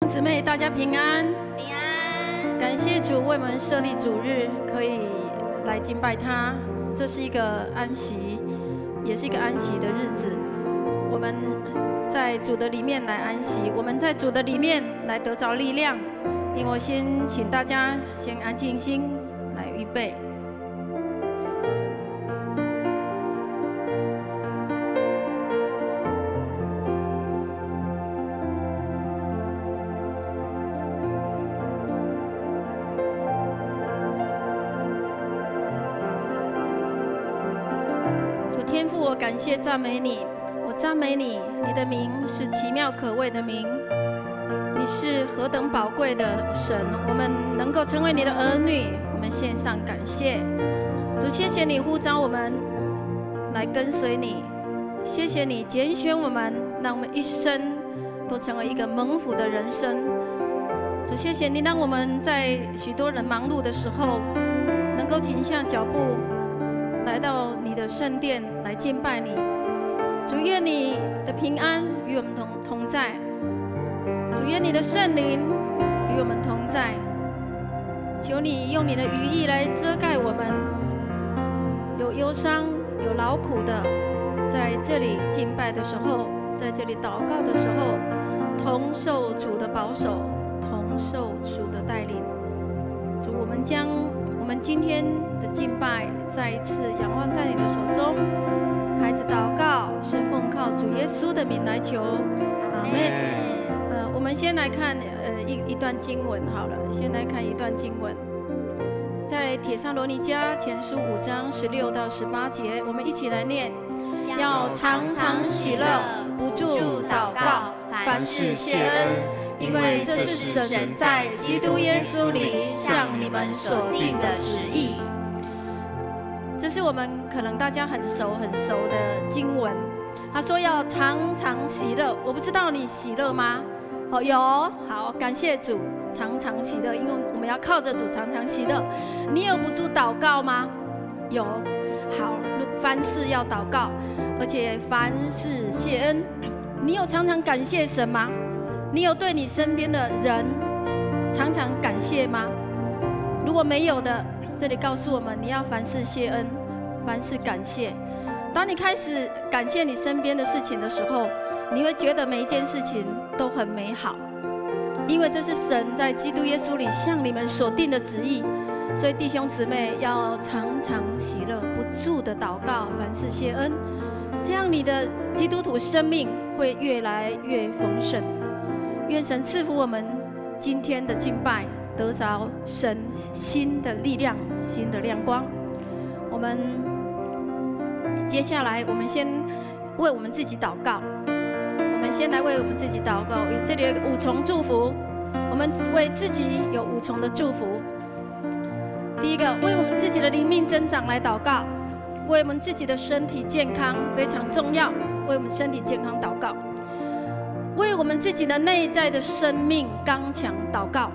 姊妹，大家平安，平安。感谢主为我们设立主日，可以来敬拜他。这是一个安息，也是一个安息的日子。我们在主的里面来安息，我们在主的里面来得着力量。因为我先请大家先安静心来预备。天父，我感谢赞美你，我赞美你，你的名是奇妙可畏的名，你是何等宝贵的神，我们能够成为你的儿女，我们献上感谢。主，谢谢你呼召我们来跟随你，谢谢你拣选我们，让我们一生都成为一个蒙福的人生。主，谢谢你让我们在许多人忙碌的时候，能够停下脚步，来到你的圣殿来敬拜你。主，愿你的平安与我们同在，主，愿你的圣灵与我们同在。求你用你的羽翼来遮盖我们，有忧伤有劳苦的，在这里敬拜的时候，在这里祷告的时候，同受主的保守，同受主的带领。主，我们将我们今天的敬拜再一次仰望在你的手中，孩子祷告是奉靠主耶稣的名来求，阿们。我们先来看一段经文好了，先来看一段经文，在帖撒罗尼迦前书5章16到18节，我们一起来念：要常常喜乐，不住祷告，凡事谢恩。因为这是神在基督耶稣里向你们所定的旨意。这是我们可能大家很熟的经文。他说要常常喜乐，我不知道你喜乐吗？哦，有，好，感谢主，常常喜乐，因为我们要靠着主常常喜乐。你有不住祷告吗？有，好，凡事要祷告，而且凡事谢恩。你有常常感谢神吗？你有对你身边的人常常感谢吗？如果没有的，这里告诉我们，你要凡事谢恩，凡事感谢。当你开始感谢你身边的事情的时候，你会觉得每一件事情都很美好，因为这是神在基督耶稣里向你们所定的旨意。所以弟兄姊妹要常常喜乐，不住的祷告，凡事谢恩，这样你的基督徒生命会越来越丰盛。愿神赐福我们今天的敬拜，得着神新的力量、新的亮光。我们接下来，我们先为我们自己祷告。我们先来为我们自己祷告。这里有5重祝福，我们为自己有5重的祝福。第一个，为我们自己的灵命增长来祷告，为我们自己的身体健康非常重要，为我们身体健康祷告。为我们自己的内在的生命刚强祷告，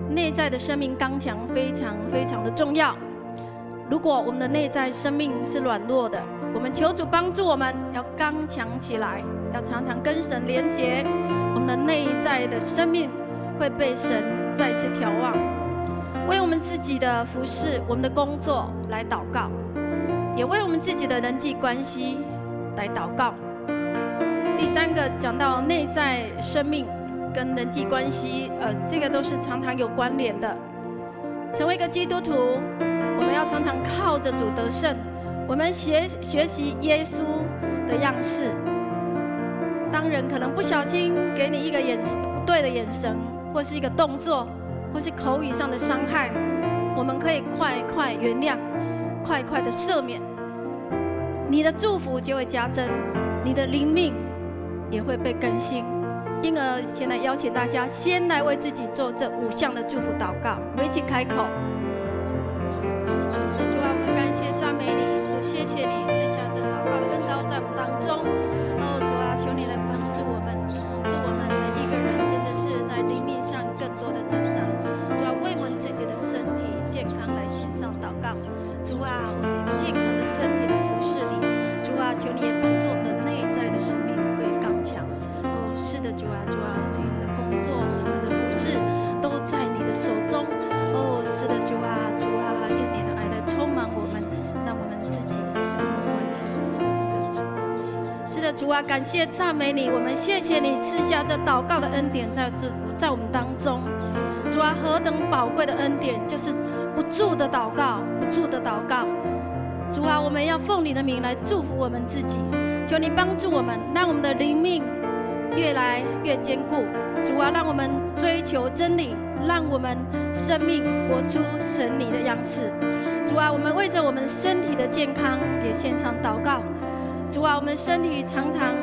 内在的生命刚强非常的重要。如果我们的内在生命是软弱的，我们求主帮助我们要刚强起来，要常常跟神连结，我们的内在的生命会被神再次眺望。为我们自己的服事、我们的工作来祷告，也为我们自己的人际关系来祷告。第3个讲到内在生命跟人际关系，这个都是常常有关联的。成为一个基督徒，我们要常常靠着主得胜。我们学习耶稣的样式。当人可能不小心给你一个不对的眼神，或是一个动作，或是口语上的伤害，我们可以快原谅，快的赦免，你的祝福就会加增，你的灵命也会被更新。因而现在邀请大家先来为自己做这5项的祝福祷告，我们一起开口。主啊，我们感谢赞美你，主，谢谢你赐下这祷告的恩膏在我们当中。主啊，求你来帮助我们，祝我们每一个人真的是在灵命上更多的增长。主啊，为我们自己的身体健康来献上祷告。主啊，我们有健康的身体来服侍你。主啊，求你也帮助我们的内在的生命会刚强。是的，主啊，主啊，我们的工作啊，感谢赞美你，我们谢谢你赐下这祷告的恩典在我们当中。主啊，何等宝贵的恩典，就是不住的祷告，不住的祷告。主啊，我们要奉你的名来祝福我们自己，求你帮助我们，让我们的灵命越来越坚固。主啊，让我们追求真理，让我们生命活出神你的样式。主啊，我们为着我们身体的健康也献上祷告。主啊，我们身体常常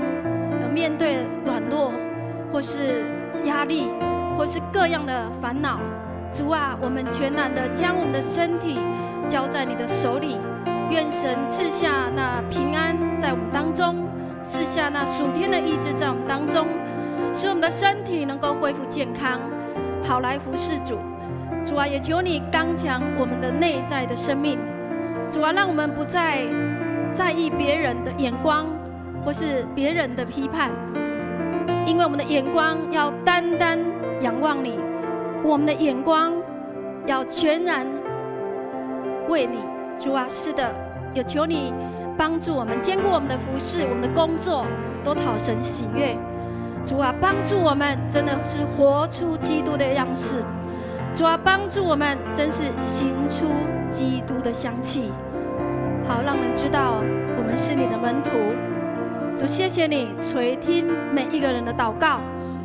面对软弱，或是压力，或是各样的烦恼。主啊，我们全然的将我们的身体交在你的手里，愿神赐下那平安在我们当中，赐下那属天的医治在我们当中，使我们的身体能够恢复健康，好来服侍主。主啊，也求你刚强我们的内在的生命。主啊，让我们不再在意别人的眼光，或是别人的批判，因为我们的眼光要单单仰望你，我们的眼光要全然为你。主啊，是的，也求你帮助我们，兼顾我们的服事，我们的工作都讨神喜悦。主啊，帮助我们真的是活出基督的样式。主啊，帮助我们真是行出基督的香气，好让人知道我们是你的门徒。主，谢谢你垂听每一个人的祷告，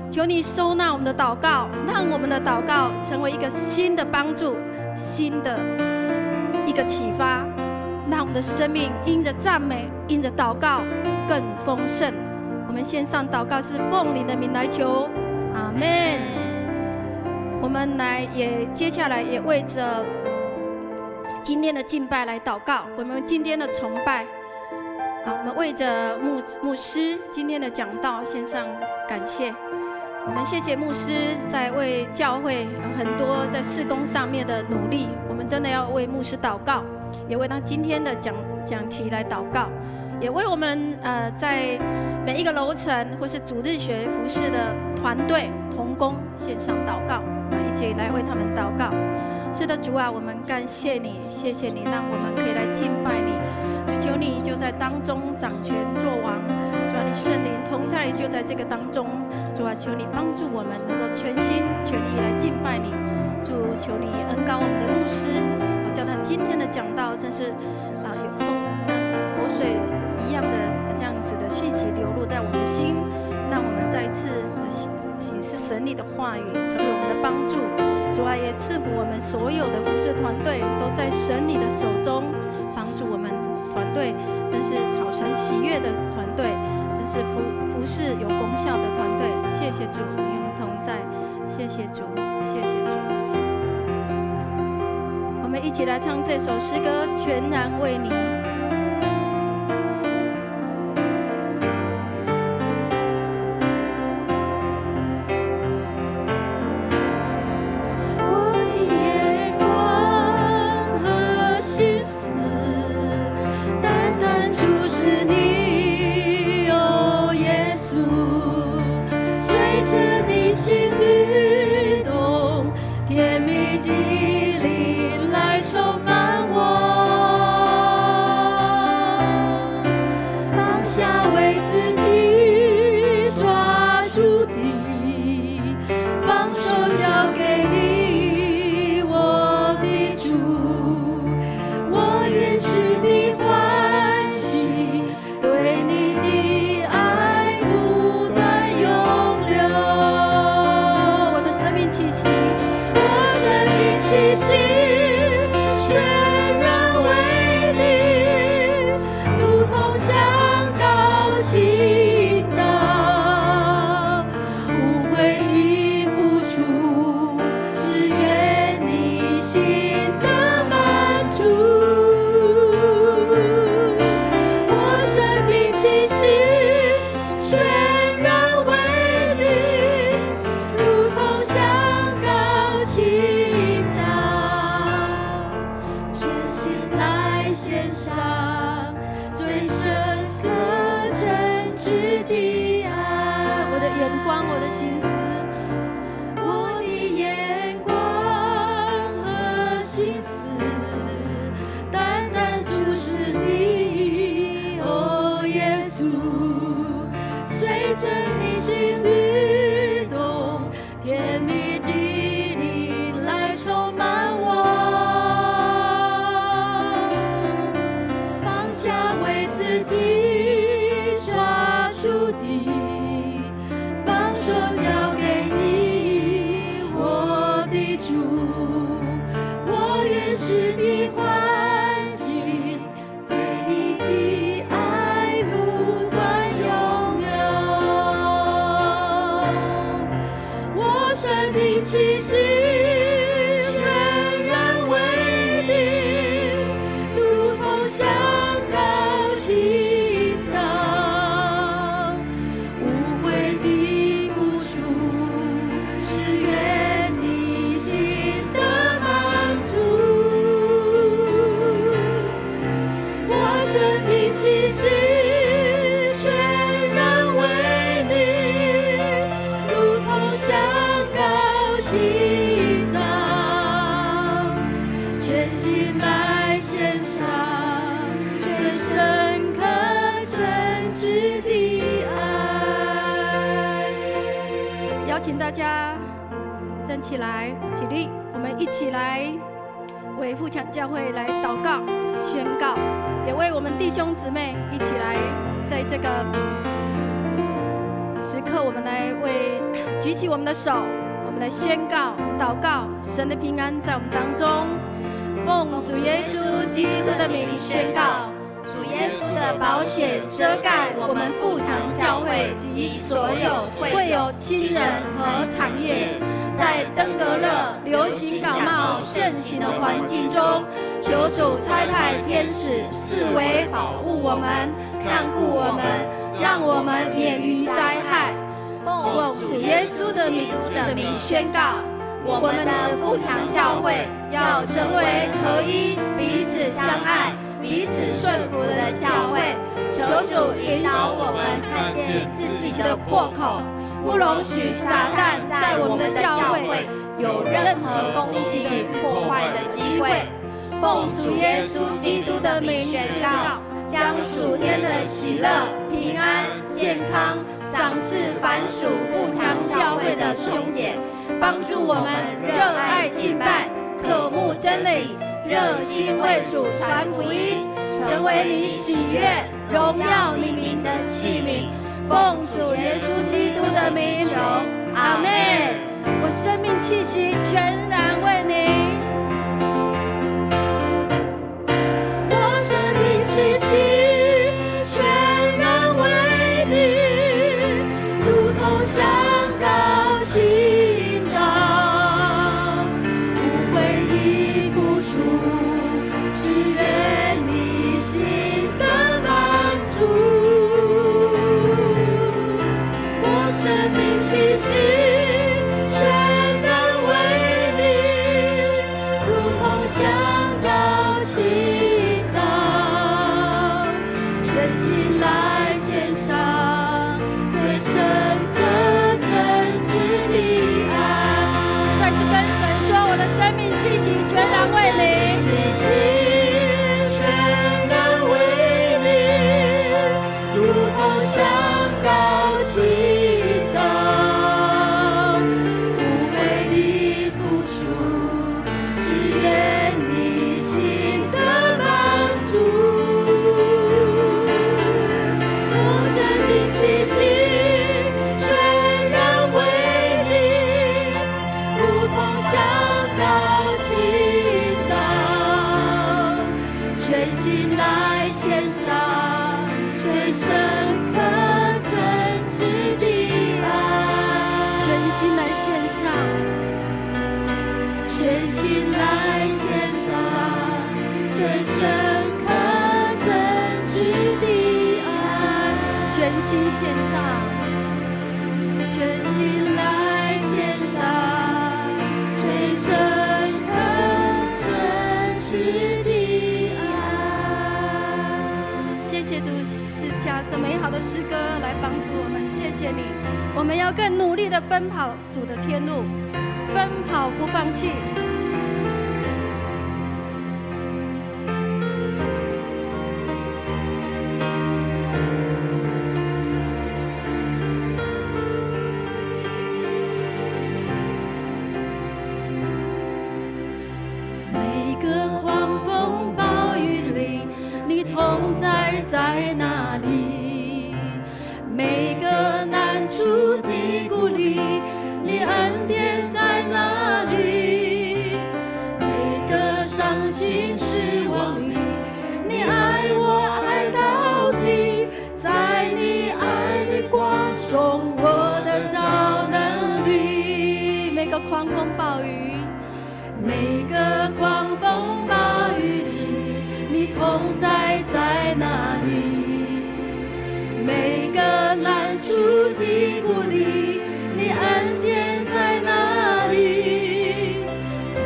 求你收纳我们的祷告，让我们的祷告成为一个新的帮助，新的一个启发，让我们的生命因着赞美，因着祷告更丰盛。我们线上祷告是奉你的名来求，阿们。我们接下来也为着今天的敬拜来祷告，我们今天的崇拜，我们为着牧师今天的讲道献上感谢。我们谢谢牧师在为教会很多在事工上面的努力，我们真的要为牧师祷告，也为他今天的讲题来祷告，也为我们在每一个楼层或是主日学服事的团队同工献上祷告，一起来为他们祷告。是的，主啊，我们感谢你，谢谢你，让我们可以来敬拜你。主，求你就在当中掌权作王。主啊，你圣灵同在就在这个当中。主啊，求你帮助我们能够全心全意来敬拜你。主，求你恩膏我们的牧师，叫他今天的讲道真是有活水一样的这样子的讯息流入在我们的心，让我们再一次的启示神你的话语，成为我们的帮助。主啊，也赐福我们所有的服事团队都在神你的手中，帮助我们的团队真是讨神喜悦的团队，真是服事有功效的团队。谢谢主与我们同在，谢谢主，谢谢主。我们一起来唱这首诗歌，全然为你。只甜蜜的灵来充满我，放下为自己抓住的，放手交给你，我的主，我愿是你欢喜，对你的爱不断拥有，我生命气息全然为你，如同香膏倾倒，无悔的付出是愿你心的满足，我生命气息全然为你，如同香膏倾倒，全心来献上最深刻真挚的爱。邀请大家站起来，起立，我们一起来为富强教会来祷告、宣告，也为我们弟兄姊妹一起来，在这个时刻，我们来举起我们的手，我们来宣告、祷告，神的平安在我们当中。奉主耶稣基督的名宣告，主耶稣的宝血遮盖我们富强教会及所有会友、亲人和产业。在登革热、流行感冒盛行的环境中，求主差派天使四围保护我们、看顾我们，让我们免于灾害。奉主耶稣的名宣告，我们的富强教会要成为合一、彼此相爱、彼此顺服的教会。求主引导我们看见自己的破口，不容许撒旦在我们的教会有任何攻击与破坏的机会。奉主耶稣基督的名宣告，将属天的喜乐、平安、健康赏赐凡属富强教会的兄姐，帮助我们热爱敬拜、渴慕真理，热心为主传福音，成为你喜悦、荣耀你名的器皿。奉主耶稣基督的名求，阿们。我生命气息全然为你，我生命气息全然为你，如同香膏倾倒，无悔的付出是愿你心的满足，我生命气息全然为你，如同香膏倾倒，真心来献上最深刻真挚的爱。再次跟神说，我的生命气息全然为你，气息全然为你，如同香膏倾倒，无悔的付出是愿你心的满足，我生命气息全然为你，如同香膏倾倒，全心来献上最深刻真挚的爱，全心来献上，全心来献上最深刻真挚的爱，全心献上，全心来献上最深刻真挚的爱。谢谢主赐下这美好的诗歌来帮助我们，谢谢你。我们要更努力地奔跑主的天路，奔跑不放弃。狂风暴雨，每个狂风暴雨里，你同在在哪里？每个难处的谷里，你恩典在哪里？每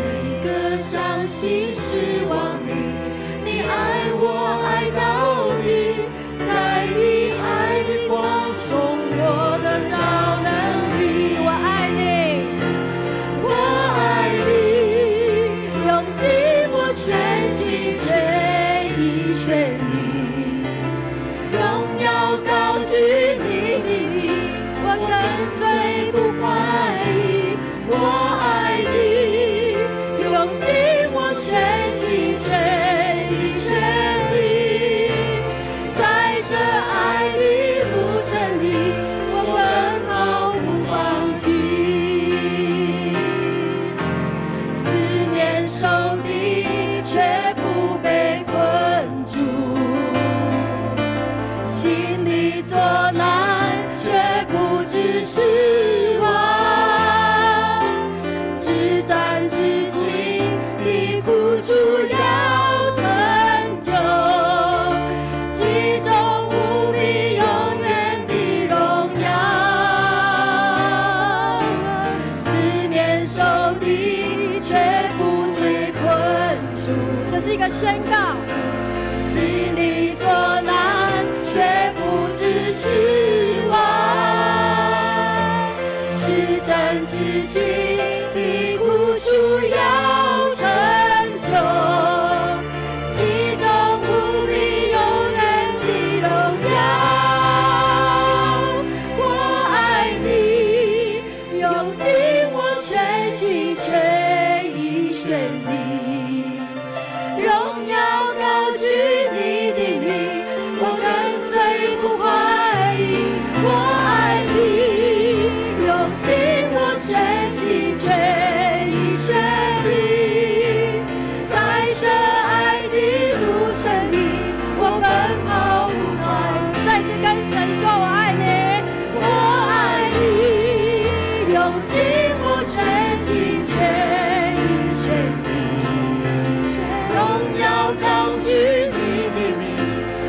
个伤心失望里，你爱我爱到底，在你爱的光中，我的找能力。我爱你，我爱你，用尽我全心全意全力，荣耀高举你的名，我跟随不怀疑。我爱你，用尽我全心全意全力，在这爱的路程里，我奔跑不放弃。思念受敌，却不被困住；心里作难，却不致失望。至战至情的苦楚要成就，其中无比永远的荣耀。思念受敌，却不被困住。这是一个宣告。心里作难，却不致失望。至真至情的苦楚要成就，其中无比永远的荣耀。我爱你，用尽我全心全意全力，荣耀高举你的名，我跟随不怀疑。我爱你，用尽我全心全意全力，在这爱的路程里，我奔跑不放弃。再次跟神说我爱你，我爱你，用尽我全心全意全力，荣耀高举你的名，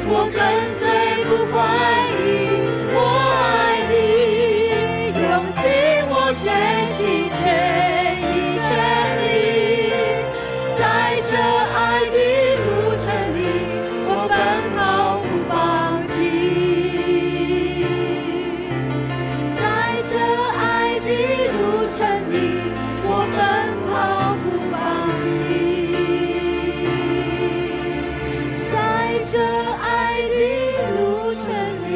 我跟随不怀疑。我爱你，用尽我全心全意全力，在这爱的路程里，我奔跑不放弃。在这爱的路程里，我奔跑不放弃。在这爱的路程里，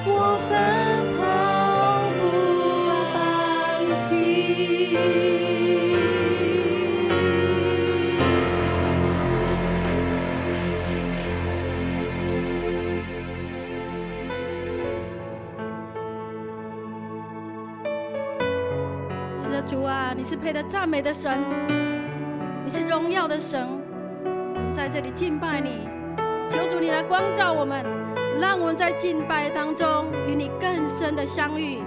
我奔跑不放弃。是的，主啊，你是配得赞美的神，你是荣耀的神。我们在这里敬拜你，求主你来光照我们，让我们在敬拜当中与你更深的相遇。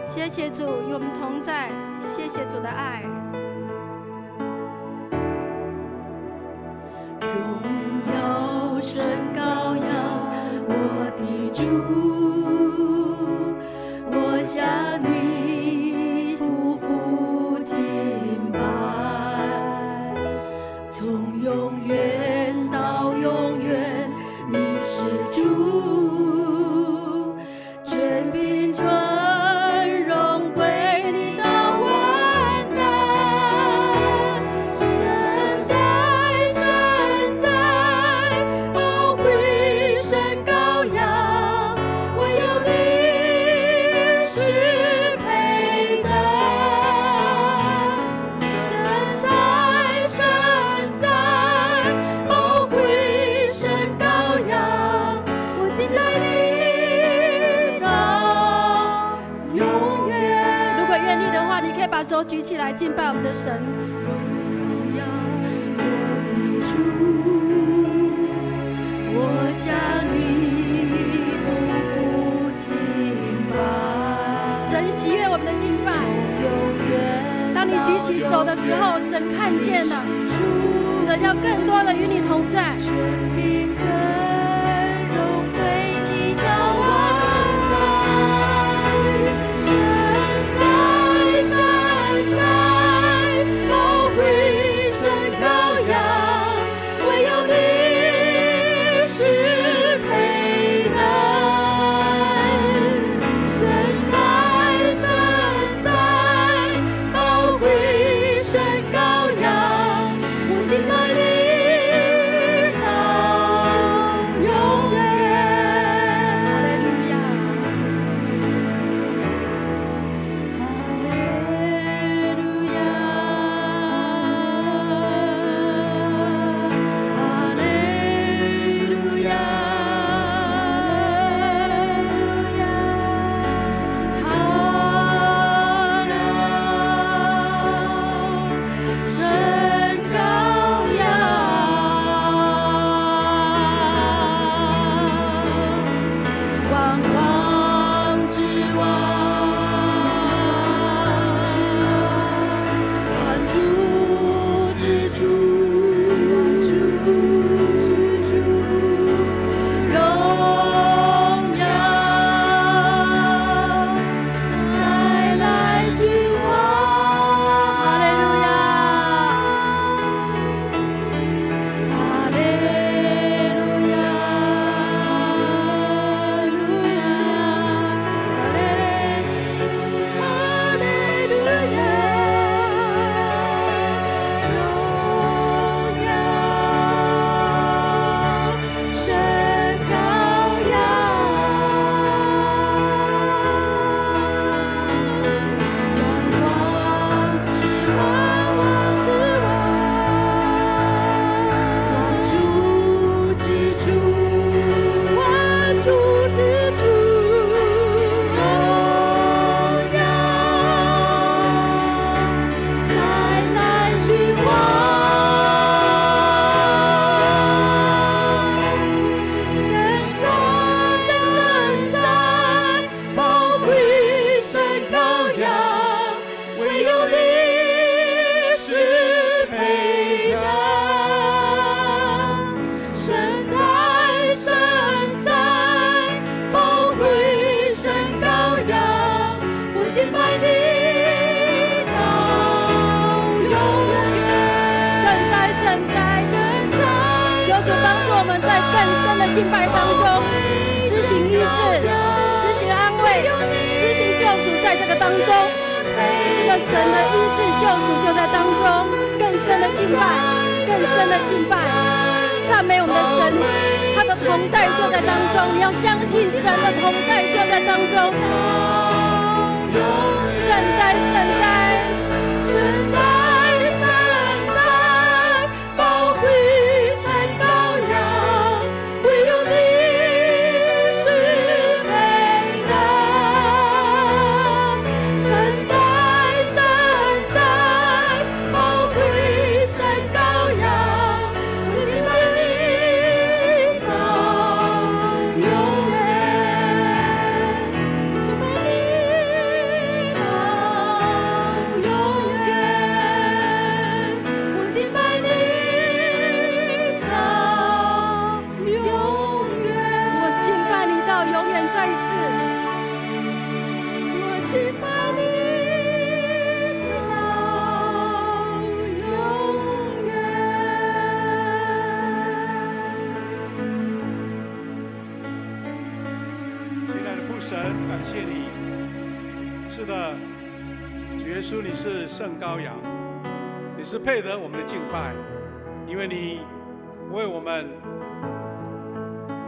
谢谢主与我们同在，谢谢主的爱。荣耀升高扬我的主，我向你匍匐敬拜，从永远到永远，你是主，权柄尊荣归你的万代。神在，神在，宝贵神羔羊，唯有你是配得。神在，神在，宝贵神羔羊，我敬拜你到永远。如果愿意的话，你可以把手举起来敬拜我们的神。荣耀我的主，我向你匍匐敬拜，神喜悦我们的敬拜。永远走的时候，神看见了，神要更多的与你同在。敬拜当中施行医治，施行安慰，施行救赎，在这个当中，是的，神的医治救赎就在当中，更深的敬拜，更深的敬拜，赞美我们的神，他的同在就在当中，你要相信神的同在就在当中，圣哉圣哉圣哉。你是圣羔羊，你是配得我们的敬拜，因为你为我们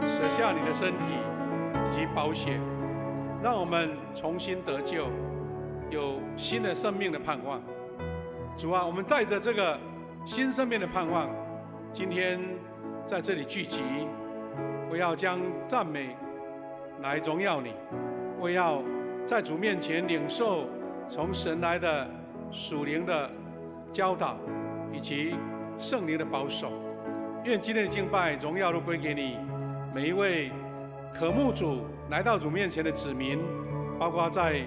舍下你的身体以及宝血，让我们重新得救，有新的生命的盼望。主啊，我们带着这个新生命的盼望，今天在这里聚集，我要将赞美来荣耀你，我要在主面前领受从神来的属灵的教导，以及圣灵的保守。愿今天的敬拜荣耀都归给你，每一位渴慕主来到主面前的子民，包括在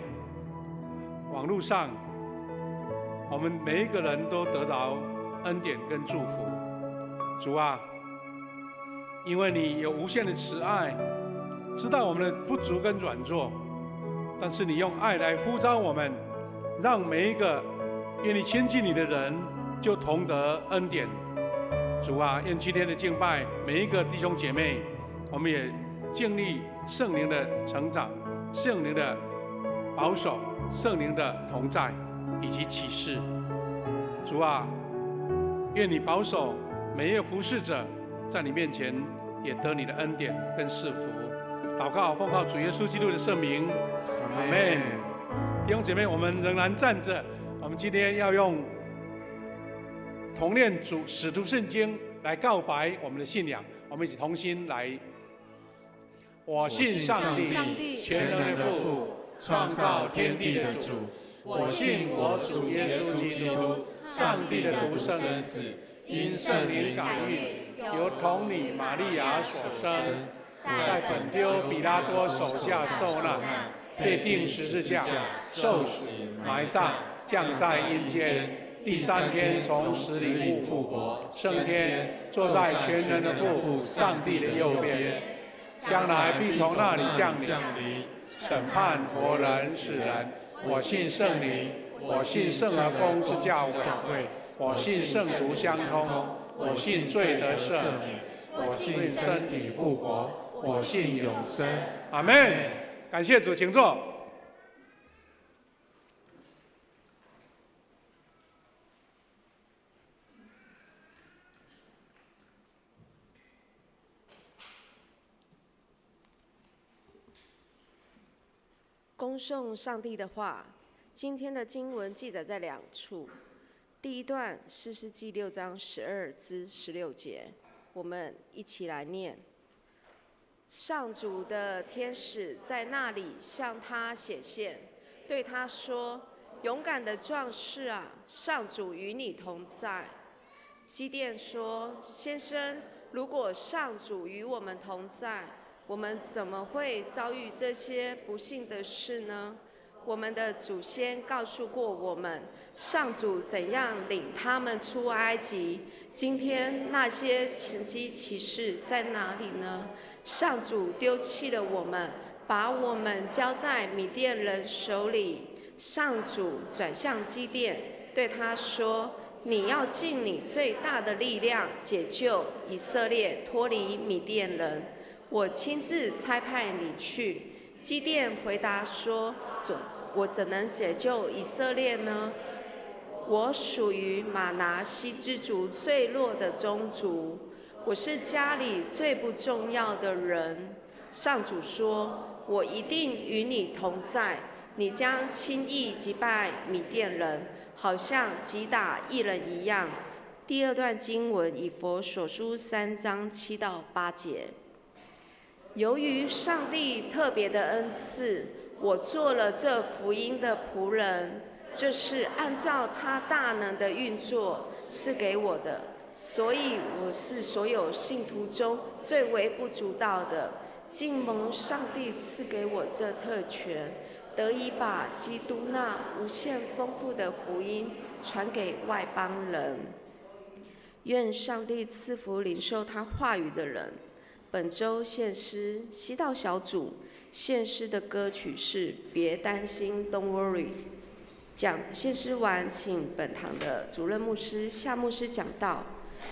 网络上我们每一个人都得着恩典跟祝福。主啊，因为你有无限的慈爱，知道我们的不足跟软弱，但是你用爱来呼召我们，让每一个愿意亲近你的人就同得恩典。主啊，愿今天的敬拜，每一个弟兄姐妹，我们也经历圣灵的成长、圣灵的保守、圣灵的同在以及启示。主啊，愿你保守每一个服侍者，在你面前也得你的恩典跟赐福。祷告奉靠主耶稣基督的圣名，阿们。弟兄姐妹，我们仍然站着。我们今天要用同念使徒圣经来告白我们的信仰。我们一起同心来。我信上帝，全能的父，创造天地的主。我信我主耶稣基督，上帝的独生子，因圣灵感孕，由童女玛利亚所生，在本丢彼拉多手下受难，被钉十字架，受死，埋葬，降在阴间，第3天从死里复活，升天，坐在全能的父上帝的右边，将来必从那里降临，审判活人死人。我信圣灵，我信圣而公之教会，我信圣徒相通，我信罪得赦免，我信身体复活，我信永生。阿们。感谢主，请坐。恭颂上帝的话，今天的经文记载在2处。第一段士师记6章12至16节，我们一起来念。上主的天使在那里向他显现，对他说：“勇敢的壮士啊，上主与你同在。”基甸说：“先生，如果上主与我们同在，我们怎么会遭遇这些不幸的事呢？我们的祖先告诉过我们，上主怎样领他们出埃及。今天那些神迹奇事在哪里呢？上主丢弃了我们，把我们交在米甸人手里。”上主转向基甸，对他说：“你要尽你最大的力量解救以色列脱离米甸人。我亲自差派你去。”基甸回答说：“我怎能解救以色列呢？我属于玛拿西之族最弱的宗族，我是家里最不重要的人。”上主说：“我一定与你同在，你将轻易击败米甸人，好像击打一人一样。”第二段经文以弗所书3章7到8节。由于上帝特别的恩赐，我做了这福音的仆人，这是按照他大能的运作赐给我的，所以我是所有信徒中最微不足道的。竟蒙上帝赐给我这特权，得以把基督那无限丰富的福音传给外邦人。愿上帝赐福领受他话语的人。本周献诗西道小组献诗的歌曲是别担心 Don't Worry。 献诗完，请本堂的主任牧师夏牧师讲道。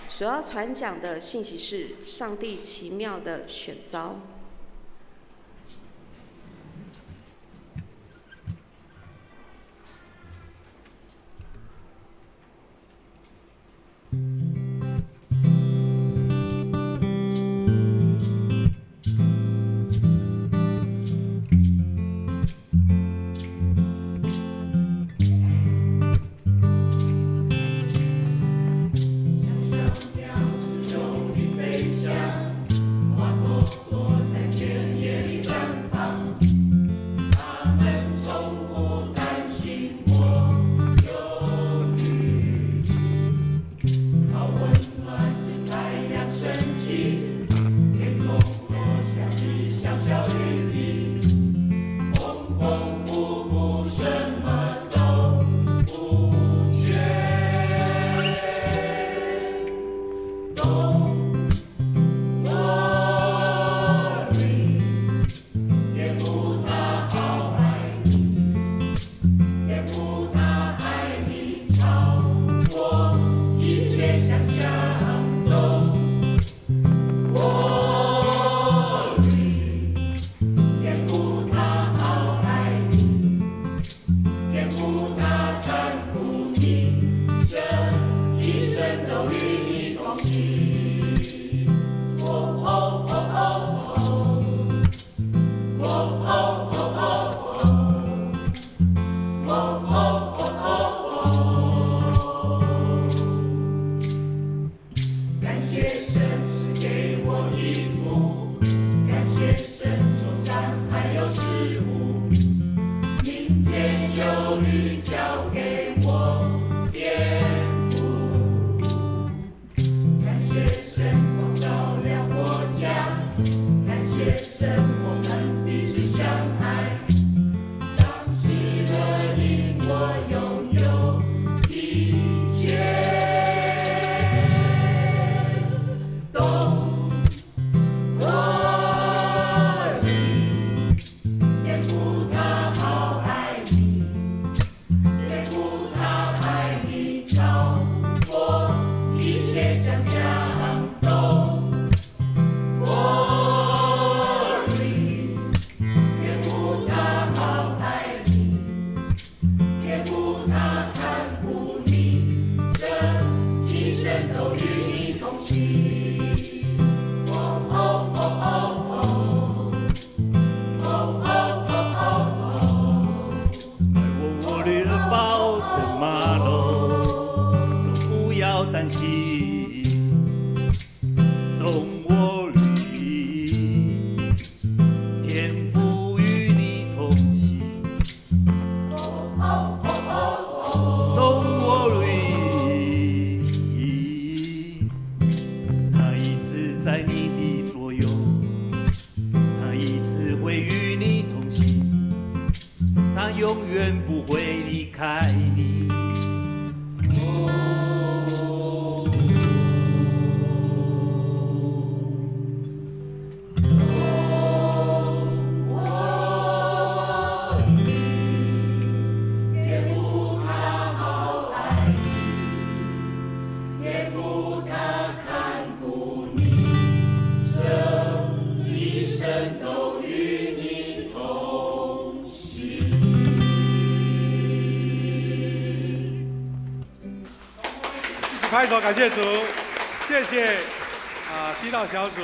所要传讲的信息是上帝奇妙的选召。像鸟子用力飞翔，划过拍手感谢主，谢谢祈祷小组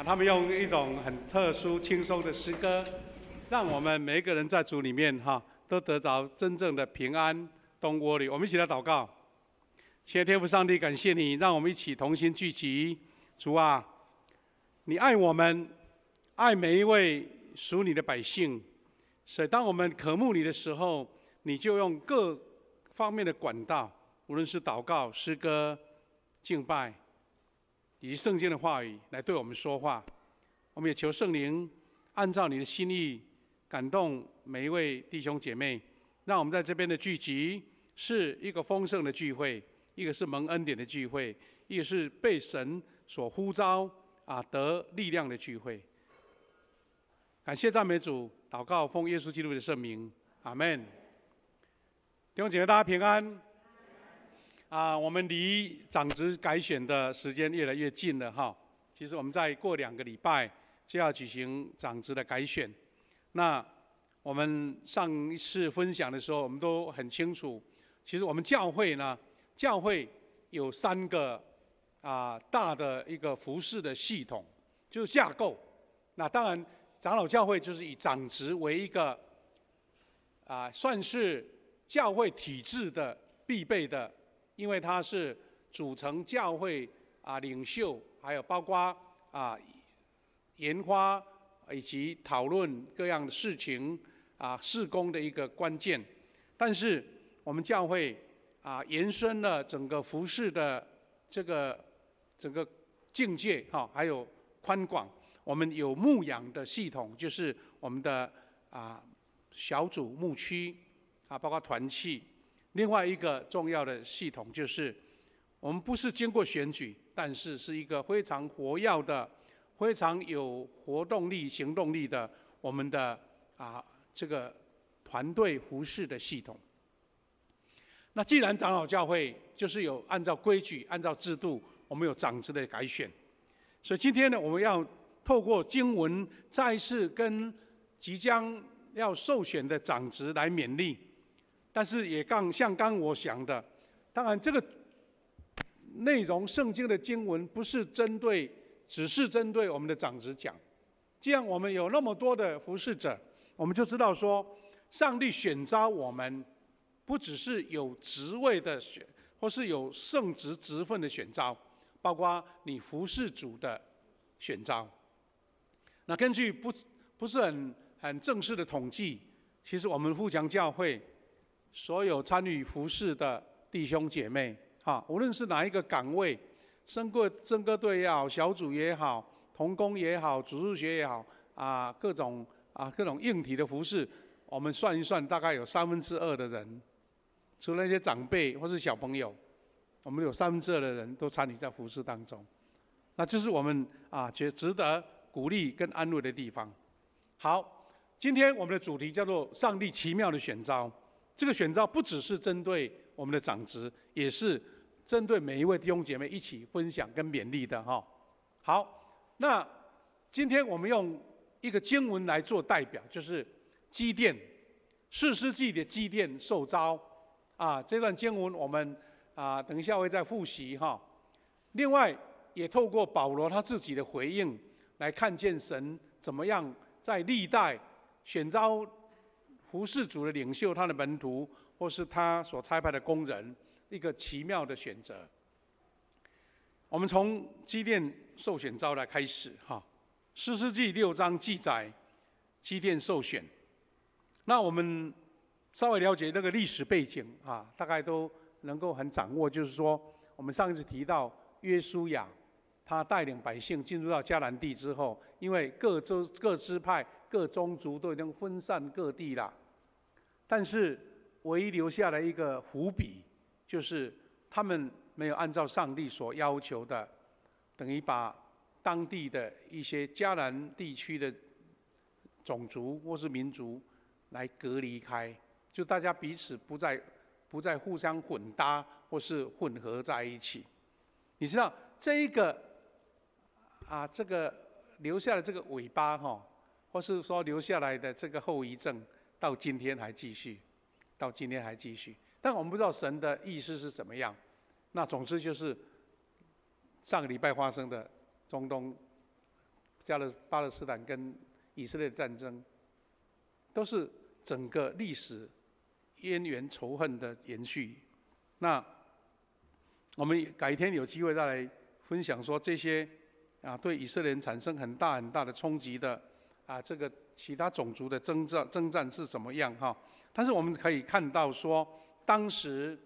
他们用一种很特殊、轻松的诗歌，让我们每一个人在主里面都得着真正的平安。东窝里，我们一起来祷告。亲爱的天父上帝，感谢你，让我们一起同心聚集。主啊，你爱我们，爱每一位属你的百姓，所以当我们渴慕你的时候，你就用各方面的管道。无论是祷告、诗歌、敬拜，以及圣经的话语来对我们说话，我们也求圣灵按照你的心意感动每一位弟兄姐妹，让我们在这边的聚集是一个丰盛的聚会，一个是蒙恩典的聚会，一个是被神所呼召得力量的聚会。感谢赞美主，祷告奉耶稣基督的圣名，阿们。弟兄姐妹，大家平安。我们离长职改选的时间越来越近了哈。其实我们再过2个礼拜就要举行长职的改选。那我们上一次分享的时候，我们都很清楚，其实我们教会呢，教会有3个大的一个服事的系统，就是架构。那当然，长老教会就是以长职为一个算是教会体制的必备的。因为它是组成教会领袖，还有包括研发以及讨论各样的事情事工的一个关键。但是我们教会延伸了整个服事的这个整个境界还有宽广。我们有牧养的系统，就是我们的小组牧区包括团契。另外一个重要的系统就是，我们不是经过选举，但是是一个非常活跃的、非常有活动力、行动力的我们的这个团队服事的系统。那既然长老教会就是有按照规矩、按照制度，我们有长职的改选，所以今天呢，我们要透过经文再一次跟即将要受选的长职来勉励。但是也像刚我想的，当然这个内容圣经的经文不是只是针对我们的长子讲。这样我们有那么多的服侍者，我们就知道说，上帝选召我们，不只是有职位的选，或是有圣职职分的选召，包括你服侍主的选召。那根据不是很正式的统计，其实我们富强教会所有参与服侍的弟兄姐妹，无论是哪一个岗位，圣歌队也好，小组也好，同工也好，主日学也好，各种硬体的服侍，我们算一算，大概有2/3的人，除了那些长辈或是小朋友，我们有2/3的人都参与在服侍当中。那这是我们觉得值得鼓励跟安慰的地方。好，今天我们的主题叫做上帝奇妙的选召。这个选召不只是针对我们的长职，也是针对每一位弟兄姐妹一起分享跟勉励的哈。好，那今天我们用一个经文来做代表，就是基甸，士师记的基甸受召这段经文我们等一下会再复习哈。另外也透过保罗他自己的回应，来看见神怎么样在历代选召服侍主的领袖，他的门徒，或是他所差派的工人，一个奇妙的选择。我们从基甸受选召来开始哈。士师记6章记载基甸受选。那我们稍微了解那个历史背景大概都能够很掌握。就是说，我们上一次提到约书亚，他带领百姓进入到迦南地之后，因为各支派、各宗族都已经分散各地了，但是唯一留下了一个伏笔，就是他们没有按照上帝所要求的，等于把当地的一些迦南地区的种族或是民族来隔离开，就大家彼此不再互相混搭或是混合在一起。你知道这个留下的这个尾巴或是说留下来的这个后遗症，到今天还继续。但我们不知道神的意思是怎么样。那总之就是上个礼拜发生的中东巴勒斯坦跟以色列的战争，都是整个历史渊源仇恨的延续。那我们改天有机会再来分享说这些对以色列人产生很大的冲击的这个其他种族的征战是怎么样哈。但是我们可以看到说，当时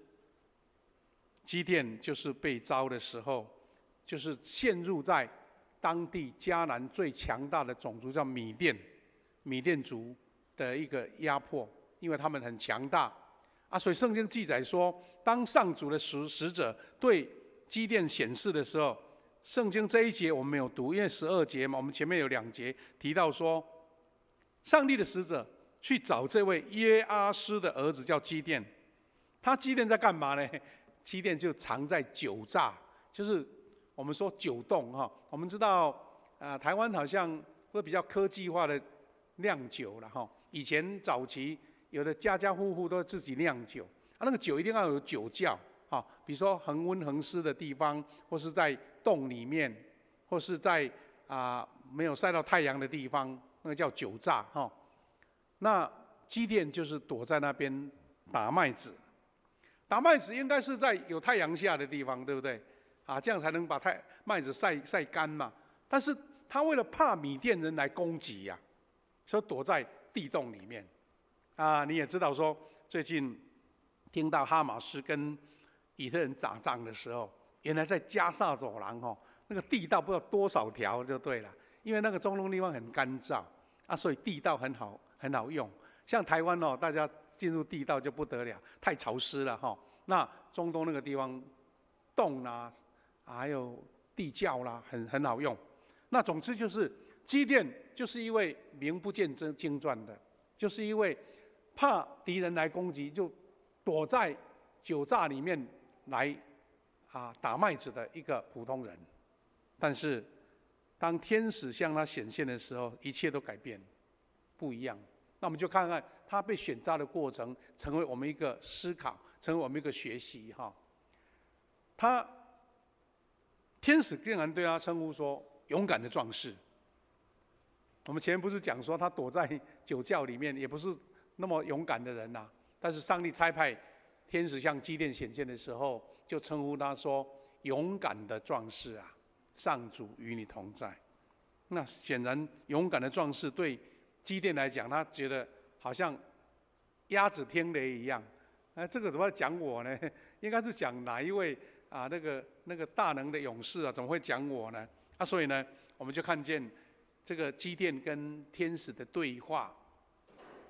基甸就是被召的时候，就是陷入在当地迦南最强大的种族叫米甸族的一个压迫，因为他们很强大所以圣经记载说，当上主的使者对基甸显示的时候，圣经这一节我们没有读，因为12节嘛，我们前面有2节提到说，上帝的使者去找这位约阿施的儿子叫基甸。他基甸在干嘛呢？基甸就藏在酒榨，就是我们说酒洞我们知道台湾好像会比较科技化的酿酒了以前早期有的家家户户都自己酿酒那个酒一定要有酒窖比如说恒温恒湿的地方，或是在洞里面，或是在没有晒到太阳的地方，那个叫酒榨那基甸就是躲在那边打麦子应该是在有太阳下的地方，对不对这样才能把麦子晒干嘛。但是他为了怕米甸人来攻击所以躲在地洞里面你也知道说，最近听到哈马斯跟以色列人打仗的时候，原来在加萨走廊那个地道不知道多少条就对了，因为那个中东地方很干燥所以地道很好用。像台湾大家进入地道就不得了，太潮湿了那中东那个地方洞还有地窖很好用。那总之就是基甸就是一位名不见经传的，就是因为怕敌人来攻击，就躲在酒榨里面来打麦子的一个普通人。但是当天使向他显现的时候，一切都改变，不一样。那我们就看看他被选召的过程，成为我们一个思考，成为我们一个学习他天使竟然对他称呼说勇敢的壮士。我们前面不是讲说他躲在酒窖里面，也不是那么勇敢的人呐、但是上帝差派天使向基甸显现的时候，就称呼他说勇敢的壮士啊，上主与你同在。那显然勇敢的壮士对基甸来讲，他觉得好像鸭子听雷一样。这个怎么讲我呢？应该是讲哪一位啊？那个大能的勇士啊，怎么会讲我呢？所以呢，我们就看见这个基甸跟天使的对话，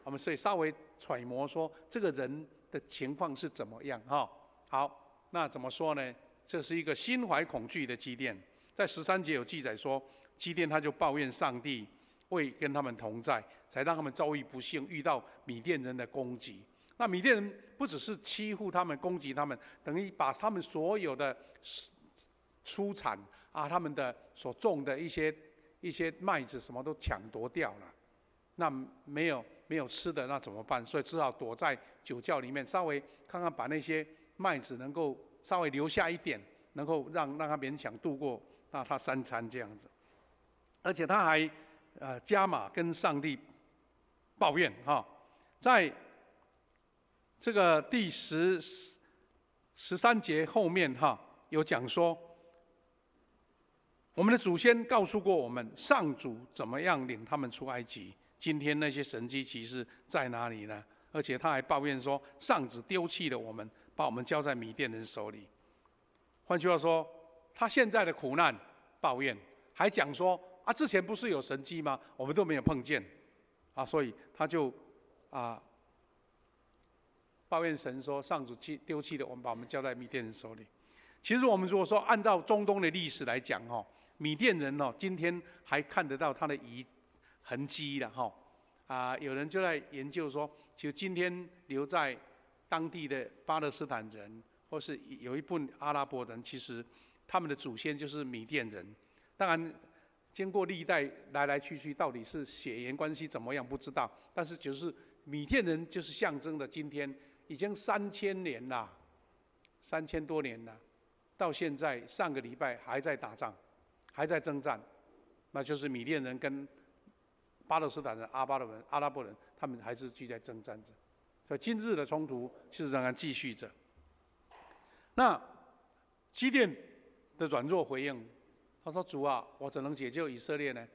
我们所以稍微揣摩说这个人的情况是怎么样哈。好，那怎么说呢？这是一个心怀恐惧的基甸，在13节有记载说，基甸他就抱怨上帝未跟他们同在，才让他们遭遇不幸，遇到米甸人的攻击。那米甸人不只是欺负他们、攻击他们，等于把他们所有的出产啊，他们的所种的一些麦子什么都抢夺掉了。那没有吃的，那怎么办？所以只好躲在酒窖里面，稍微看看把那些麦子能够稍微留下一点，能够让他勉强度过那他3餐这样子。而且他还加码跟上帝抱怨哈，在这个第13节后面哈，有讲说，我们的祖先告诉过我们，上主怎么样领他们出埃及。今天那些神迹奇事在哪里呢？而且他还抱怨说，上主丢弃了我们，把我们交在米甸人手里。换句话说，他现在的苦难抱怨，还讲说啊，之前不是有神迹吗？我们都没有碰见啊，所以他就抱怨神说，上主丢弃了我们，把我们交在米甸人手里。其实我们如果说按照中东的历史来讲米甸人今天还看得到他的痕迹了有人就在研究说，其实今天留在当地的巴勒斯坦人，或是有一部分阿拉伯人，其实他们的祖先就是米甸人。当然，经过历代来来去去，到底是血缘关系怎么样不知道，但是就是米甸人就是象征的今天已经3000年了，3000多年了，到现在上个礼拜还在打仗，还在征战，那就是米甸人跟巴勒斯坦人、阿拉伯人，他们还是继续在征战着。所以今日的冲突是仍然继续着。那基甸的软弱回应，他说：“主啊，我怎能解救以色列呢？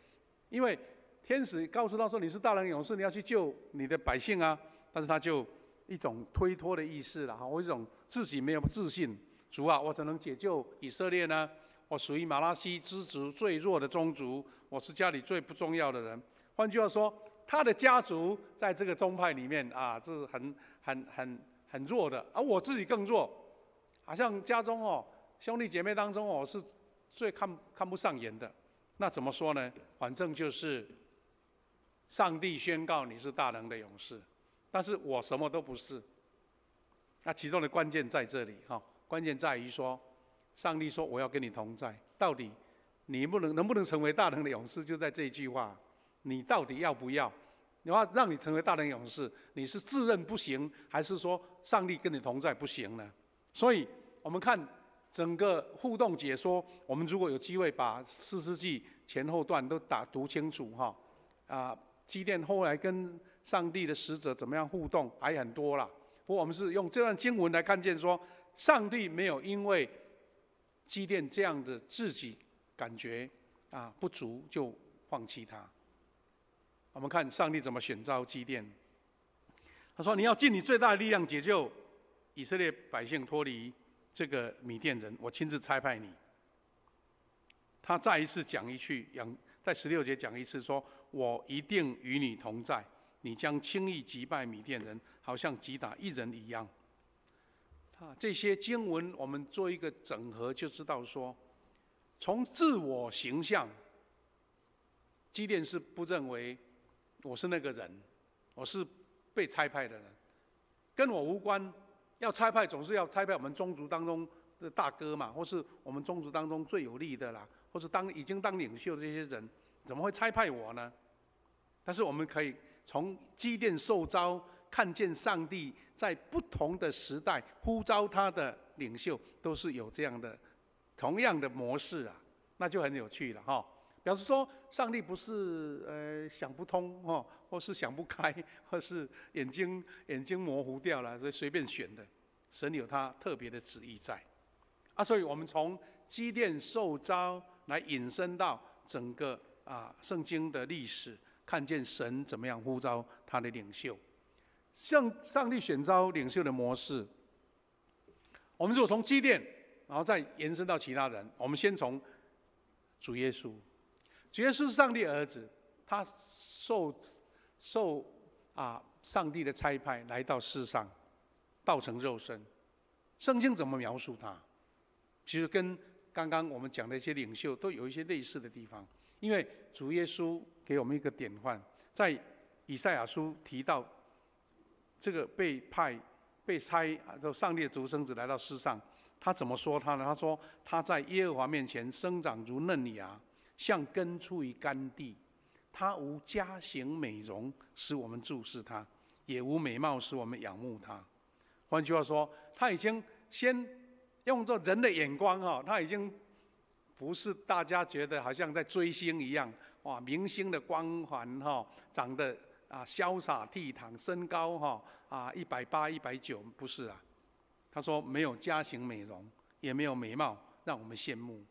因为天使告诉他说，你是大能勇士，你要去救你的百姓啊。但是他就一种推脱的意思啦，或一种自己没有自信。主啊，我怎能解救以色列呢？我属于马拉西支族最弱的宗族，我是家里最不重要的人。换句话说，他的家族在这个宗派里面这是很弱的，而我自己更弱，好像家中兄弟姐妹当中我是最看不上眼的。那怎么说呢？反正就是上帝宣告你是大能的勇士，但是我什么都不是。那其中的关键在这里关键在于说，上帝说我要跟你同在，到底你能不能成为大能的勇士，就在这一句话。你到底要不要？你要让你成为大能勇士，你是自认不行，还是说上帝跟你同在不行呢？所以我们看整个互动解说，我们如果有机会把4世纪前后段都读清楚基甸后来跟上帝的使者怎么样互动还很多啦。不过我们是用这段经文来看见说，上帝没有因为基甸这样的自己感觉不足就放弃他。我们看上帝怎么选召基甸，他说：“你要尽你最大的力量解救以色列百姓脱离这个米甸人，我亲自差派你。”他再一次讲一句，在16节讲一次说：“我一定与你同在，你将轻易击败米甸人，好像击打一人一样。”这些经文我们做一个整合，就知道说，从自我形象，基甸是不认为我是那个人，我是被差派的人，跟我无关。要差派总是要差派我们宗族当中的大哥嘛，或是我们宗族当中最有力的啦，或是已经当领袖的这些人，怎么会差派我呢？但是我们可以从基甸受召，看见上帝在不同的时代呼召他的领袖，都是有这样的同样的模式啊，那就很有趣了哈。表示说，上帝不是想不通哈，或是想不开，或是眼睛模糊掉了，所以随便选的。神有他特别的旨意在啊，所以我们从基甸受召来引申到整个圣经的历史，看见神怎么样呼召他的领袖。像上帝选召领袖的模式，我们如果从基甸，然后再延伸到其他人，我们先从主耶稣。主耶稣是上帝儿子，他受上帝的差派来到世上，道成肉身。圣经怎么描述他？其实跟刚刚我们讲的一些领袖都有一些类似的地方。因为主耶稣给我们一个典范，在以赛亚书提到这个被差上帝的独生子来到世上，他怎么说他呢？他说他在耶和华面前生长如嫩芽，像根出于干地。他无佳形美容，使我们注视他；也无美貌，使我们仰慕他。换句话说，他已经先用作人的眼光他已经不是大家觉得好像在追星一样，哇，明星的光环长得潇洒倜傥，身高180、190，不是啊。他说没有佳形美容，也没有美貌让我们羡慕。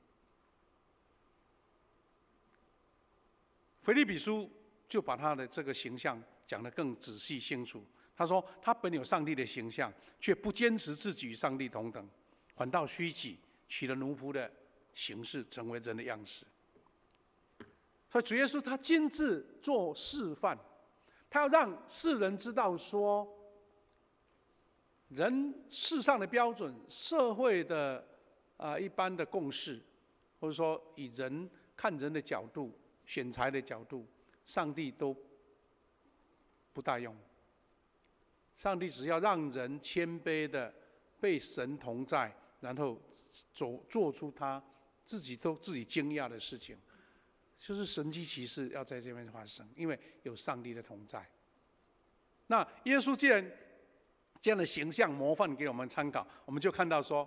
腓立比书就把他的这个形象讲得更仔细清楚。他说他本有上帝的形象，却不坚持自己与上帝同等，反倒虚己，取了奴仆的形式，成为人的样式。所以主耶稣他亲自做示范，他要让世人知道说，人世上的标准、社会的一般的共识，或者说以人看人的角度、选材的角度，上帝都不大用。上帝只要让人谦卑的被神同在，然后做出他自己惊讶的事情，就是神迹奇事要在这边发生，因为有上帝的同在。那耶稣既然这样的形象模范给我们参考，我们就看到说，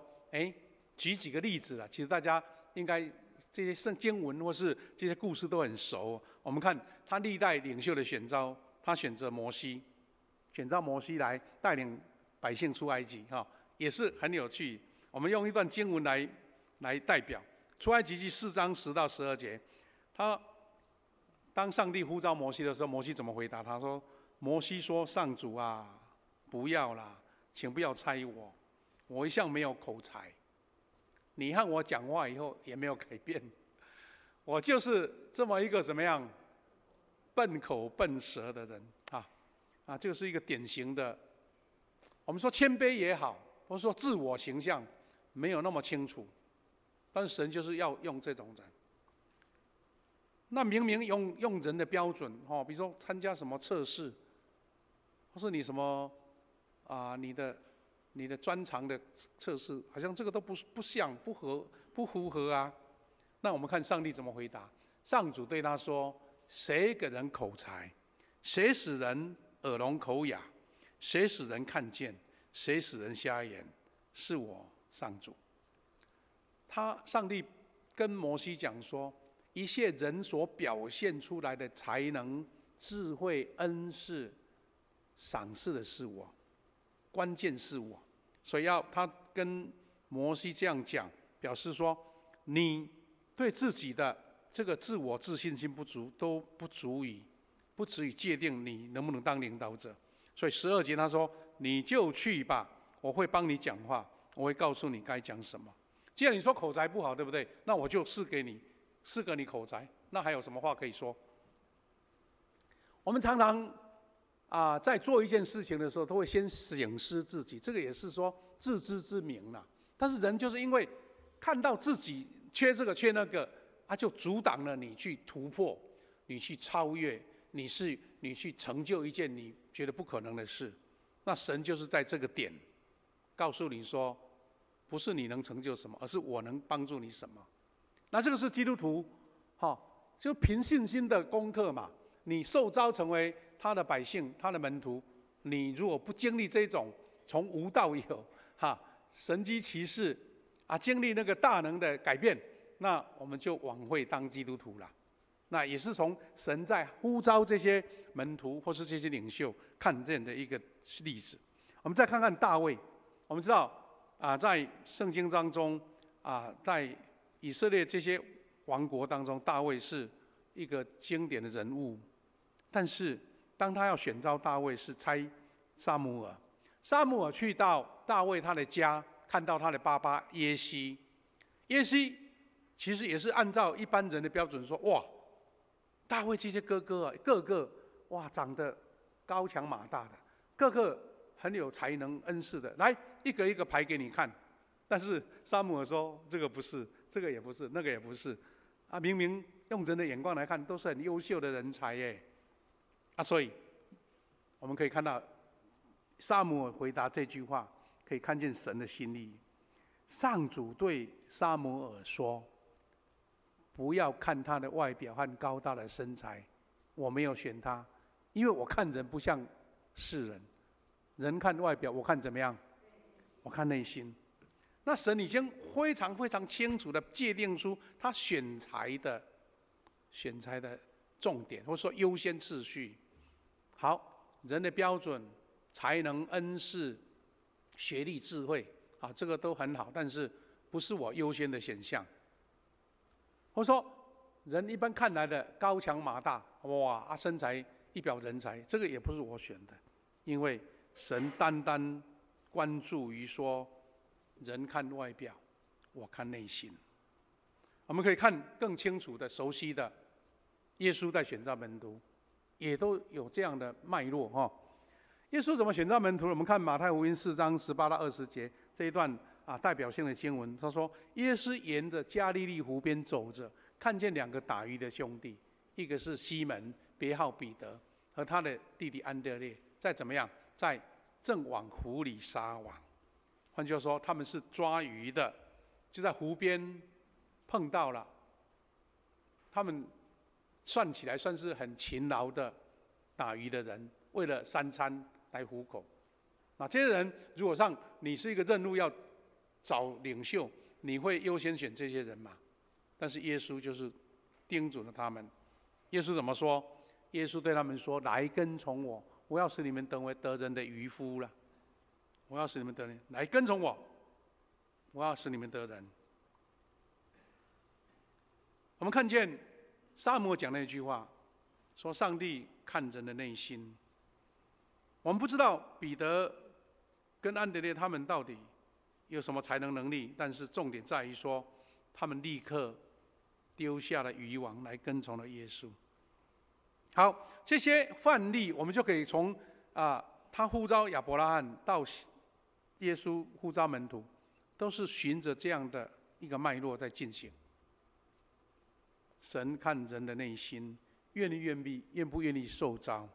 举几个例子了。其实大家应该这些圣经文或是这些故事都很熟。我们看他历代领袖的选召，他选择摩西，选召摩西来带领百姓出埃及，也是很有趣。我们用一段经文来代表。出埃及记4章10到12节，当上帝呼召摩西的时候，摩西怎么回答？他说：“摩西说，上主啊，不要啦，请不要猜我，我一向没有口才。你和我讲话以后也没有改变，我就是这么一个怎么样笨口笨舌的人这个是一个典型的，我们说谦卑也好，或者说自我形象没有那么清楚，但是神就是要用这种人。那明明用人的标准比如说参加什么测试，或是你什么你的专长的测试，好像这个都不符合啊。那我们看上帝怎么回答。上主对他说：“谁给人口才？谁使人耳聋口哑？谁使人看见？谁使人瞎眼？是我上主。”上帝跟摩西讲说，一切人所表现出来的才能、智慧、恩赐、赏赐的是我，关键是我。所以他跟摩西这样讲，表示说，你对自己的这个自我自信心不足，都不足以界定你能不能当领导者。所以12节他说：“你就去吧，我会帮你讲话，我会告诉你该讲什么。既然你说口才不好，对不对？那我就赐给你口才，那还有什么话可以说？”我们常常在做一件事情的时候，都会先省思自己，这个也是说自知之明啦。但是人就是因为看到自己缺这个缺那个，就阻挡了你去突破，你去超越，你去成就一件你觉得不可能的事。那神就是在这个点告诉你说，不是你能成就什么，而是我能帮助你什么。那这个是基督徒就凭信心的功课嘛。你受召成为他的百姓，他的门徒，你如果不经历这种从无到有神迹奇事经历那个大能的改变，那我们就往会当基督徒了。那也是从神在呼召这些门徒或是这些领袖看见的一个例子。我们再看看大卫，我们知道在圣经当中在以色列这些王国当中，大卫是一个经典的人物。但是当他要选召大卫，是差撒母耳。撒母耳去到大卫他的家，看到他的爸爸耶西。耶西其实也是按照一般人的标准说，哇，大卫这些哥哥个个哇长得高强马大的，个个很有才能恩赐的，来一个一个排给你看。但是撒母耳说，这个不是，这个也不是，那个也不是，明明用人的眼光来看，都是很优秀的人才耶。所以我们可以看到撒母耳回答这句话，可以看见神的心意。上主对撒母耳说，不要看他的外表和高大的身材，我没有选他，因为我看人不像世人，人看外表，我看怎么样？我看内心。那神已经非常非常清楚的界定出他选材的重点，或者说优先次序。好，人的标准、才能、恩赐、学历、智慧这个都很好，但是不是我优先的选项。或者说人一般看来的高强马大，哇身材一表人才，这个也不是我选的，因为神单单关注于说人看外表，我看内心。我们可以看更清楚的、熟悉的，耶稣在选召门徒，也都有这样的脉络耶稣怎么选召门徒？我们看马太福音4章18到20节这一段代表性的经文，他说：耶稣沿着加利利湖边走着，看见2个打鱼的兄弟，一个是西门，别号彼得，和他的弟弟安德烈，在怎么样？在正往湖里撒网。换句话说，他们是抓鱼的，就在湖边碰到了。他们算起来算是很勤劳的打鱼的人，为了3餐来糊口。那这些人，如果上你是一个任务要找领袖，你会优先选这些人吗？但是耶稣就是叮嘱了他们。耶稣怎么说？耶稣对他们说：“来跟从我，我要使你们成为得人的渔夫了。我要使你们得人，来跟从我，我要使你们得人。”我们看见撒母耳讲那一句话，说上帝看人的内心。我们不知道彼得跟安德烈他们到底有什么才能能力，但是重点在于说，他们立刻丢下了渔网来跟从了耶稣。好，这些范例我们就可以从他呼召亚伯拉罕到耶稣呼召门徒，都是循着这样的一个脉络在进行。神看人的内心，愿不愿意受召。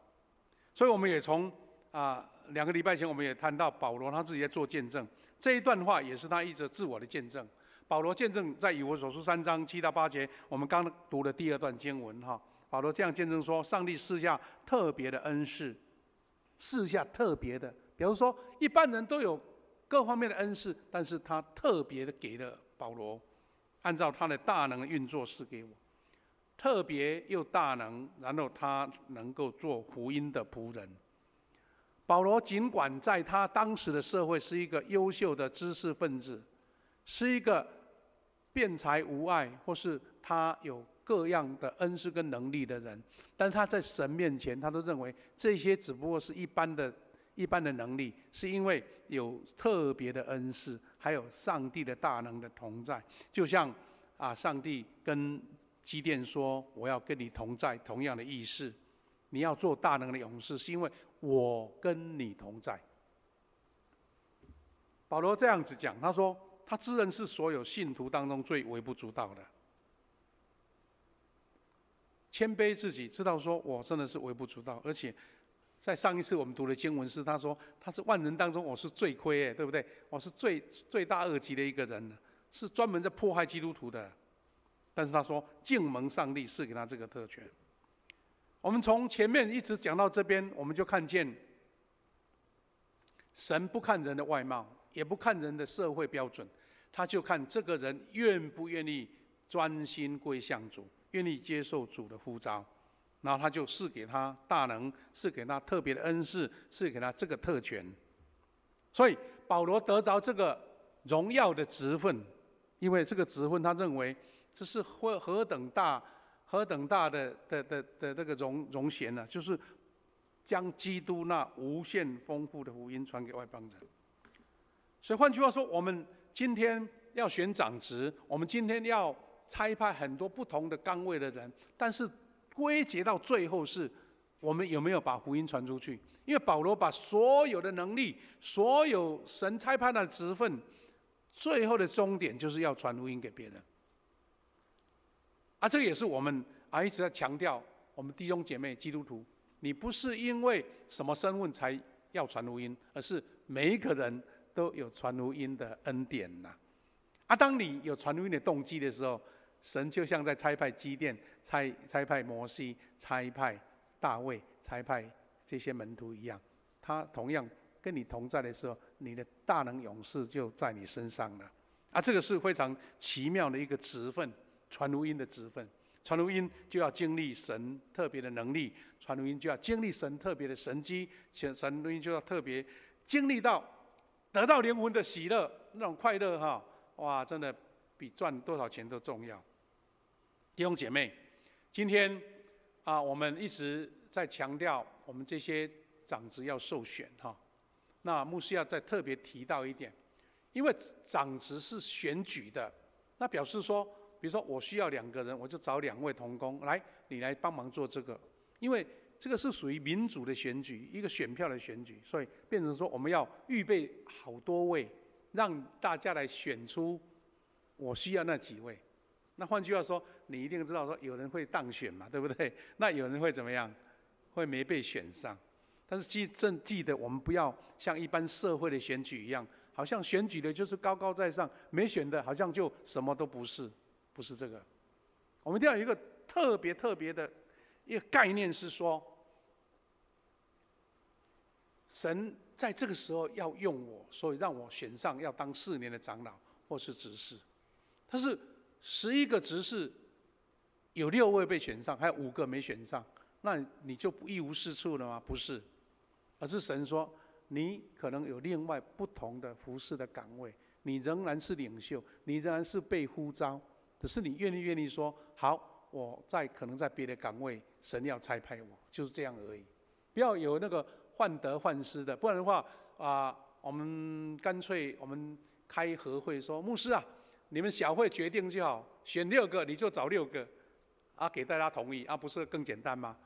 所以我们也从2个礼拜前我们也谈到保罗他自己在做见证，这一段话也是他一直自我的见证。保罗见证在以弗所书3章7到8节，我们刚读的第2段经文保罗这样见证说，上帝赐下特别的恩赐，赐下特别的，比如说一般人都有各方面的恩赐，但是他特别的给了保罗，按照他的大能运作赐给我，特别又大能，然后他能够做福音的仆人。保罗尽管在他当时的社会是一个优秀的知识分子，是一个辩才无碍，或是他有各样的恩赐跟能力的人，但是他在神面前，他都认为这些只不过是一般的能力，是因为有特别的恩赐，还有上帝的大能的同在。就像上帝跟基甸说：“我要跟你同在。”同样的意思，你要做大能的勇士，是因为我跟你同在。保罗这样子讲，他说他自认是所有信徒当中最微不足道的，谦卑自己，知道说我真的是微不足道。而且在上一次我们读的经文是，他说他是万人当中我是罪亏，对不对？我是罪大恶极的一个人，是专门在迫害基督徒的。但是他说敬蒙上帝赐给他这个特权。我们从前面一直讲到这边，我们就看见神不看人的外貌，也不看人的社会标准，他就看这个人愿不愿意专心归向主，愿意接受主的呼召，然后他就赐给他大能，赐给他特别的恩赐，赐给他这个特权。所以保罗得着这个荣耀的职分，因为这个职分他认为这是何等大的这个荣衔呢？就是将基督那无限丰富的福音传给外邦人。所以换句话说，我们今天要选长职，我们今天要差派很多不同的岗位的人，但是归结到最后是我们有没有把福音传出去？因为保罗把所有的能力，所有神差派的职分，最后的终点就是要传福音给别人。这个也是我们一直在强调，我们弟兄姐妹基督徒，你不是因为什么身份才要传福音，而是每一个人都有传福音的恩典呐。当你有传福音的动机的时候，神就像在差派基甸、差派摩西、差派大卫、差派这些门徒一样，他同样跟你同在的时候，你的大能勇士就在你身上了。这个是非常奇妙的一个职分，传福音的职分。传福音就要经历神特别的能力，传福音就要经历神特别的神迹，传福音就要特别经历到得到灵魂的喜乐，那种快乐哇，真的比赚多少钱都重要。弟兄姐妹，今天我们一直在强调我们这些长职要受选那牧师要再特别提到一点，因为长职是选举的，那表示说，比如说我需要2个人，我就找2位同工来，你来帮忙做这个，因为这个是属于民主的选举，一个选票的选举，所以变成说我们要预备好多位，让大家来选出我需要那几位。那换句话说，你一定知道说有人会当选嘛，对不对？那有人会怎么样？会没被选上。但是记得我们不要像一般社会的选举一样，好像选举的就是高高在上，没选的好像就什么都不是，不是这个。我们一定要有一个特别的一个概念，是说，神在这个时候要用我，所以让我选上，要当4年的长老或是执事。但是11个执事，有6位被选上，还有5个没选上，那你就一无是处了吗？不是，而是神说，你可能有另外不同的服事的岗位，你仍然是领袖，你仍然是被呼召，只是你愿意说，好，我可能在别的岗位，神要差派我，就是这样而已。不要有那个患得患失的，不然的话我们干脆我们开合会说，牧师你们小会决定就好，选6个你就找6个，给大家同意，不是更简单吗？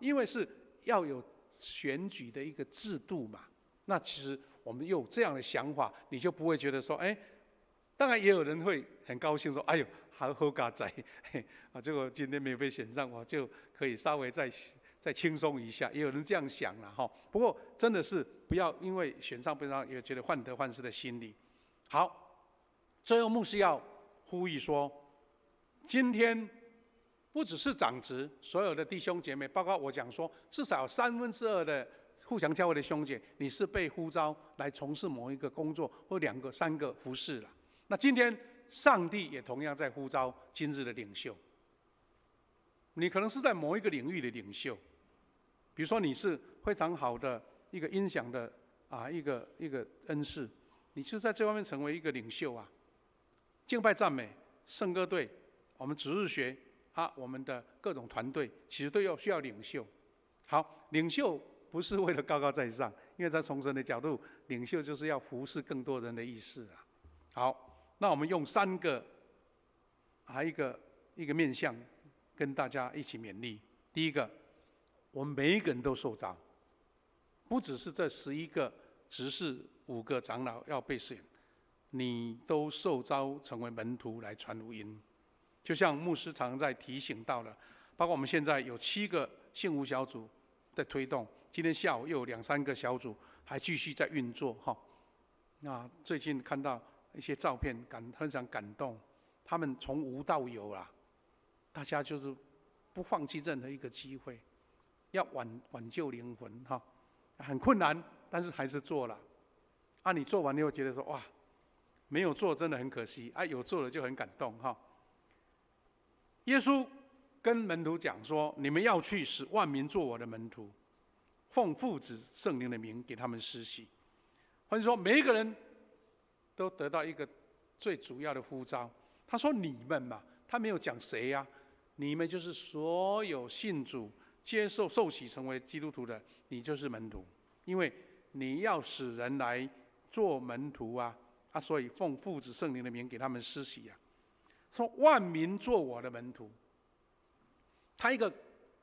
因为是要有选举的一个制度嘛。那其实我们有这样的想法，你就不会觉得说，当然也有人会很高兴说，哎呦，好嘎仔，结果今天没有被选上，我就可以稍微再轻松一下，也有人这样想了不过真的是不要因为选上不上，也觉得患得患失的心理。好。最后牧师要呼吁说，今天不只是长职，所有的弟兄姐妹，包括我讲说，至少有2/3的互相教会的兄姐，你是被呼召来从事某一个工作或2个、3个服事了。那今天上帝也同样在呼召今日的领袖，你可能是在某一个领域的领袖，比如说你是非常好的一个音响的一个恩赐，你就在这方面成为一个领袖敬拜赞美、圣歌队、我们主日学我们的各种团队，其实都需要领袖。好，领袖不是为了高高在上，因为在从神的角度，领袖就是要服侍更多人的意思好，那我们用3个一个面向跟大家一起勉励。第一个，我们每一个人都受召，不只是这11个执事、5个长老要被选。你都受召成为门徒来传福音，就像牧师常在提醒到了，包括我们现在有7个幸福小组在推动，今天下午又有2、3个小组还继续在运作那最近看到一些照片，非常感动，他们从无到有大家就是不放弃任何一个机会，要挽救灵魂很困难，但是还是做了你做完以后觉得说，哇，没有做真的很可惜啊，有做了就很感动哈。耶稣跟门徒讲说：“你们要去，使万民做我的门徒，奉父子圣灵的名给他们施洗。”或者说，每一个人都得到一个最主要的呼召。他说：“你们嘛，他没有讲谁呀、你们就是所有信主、接受受洗成为基督徒的，你就是门徒，因为你要使人来做门徒啊。”所以奉父子圣灵的名给他们施洗啊，说万民做我的门徒。他一个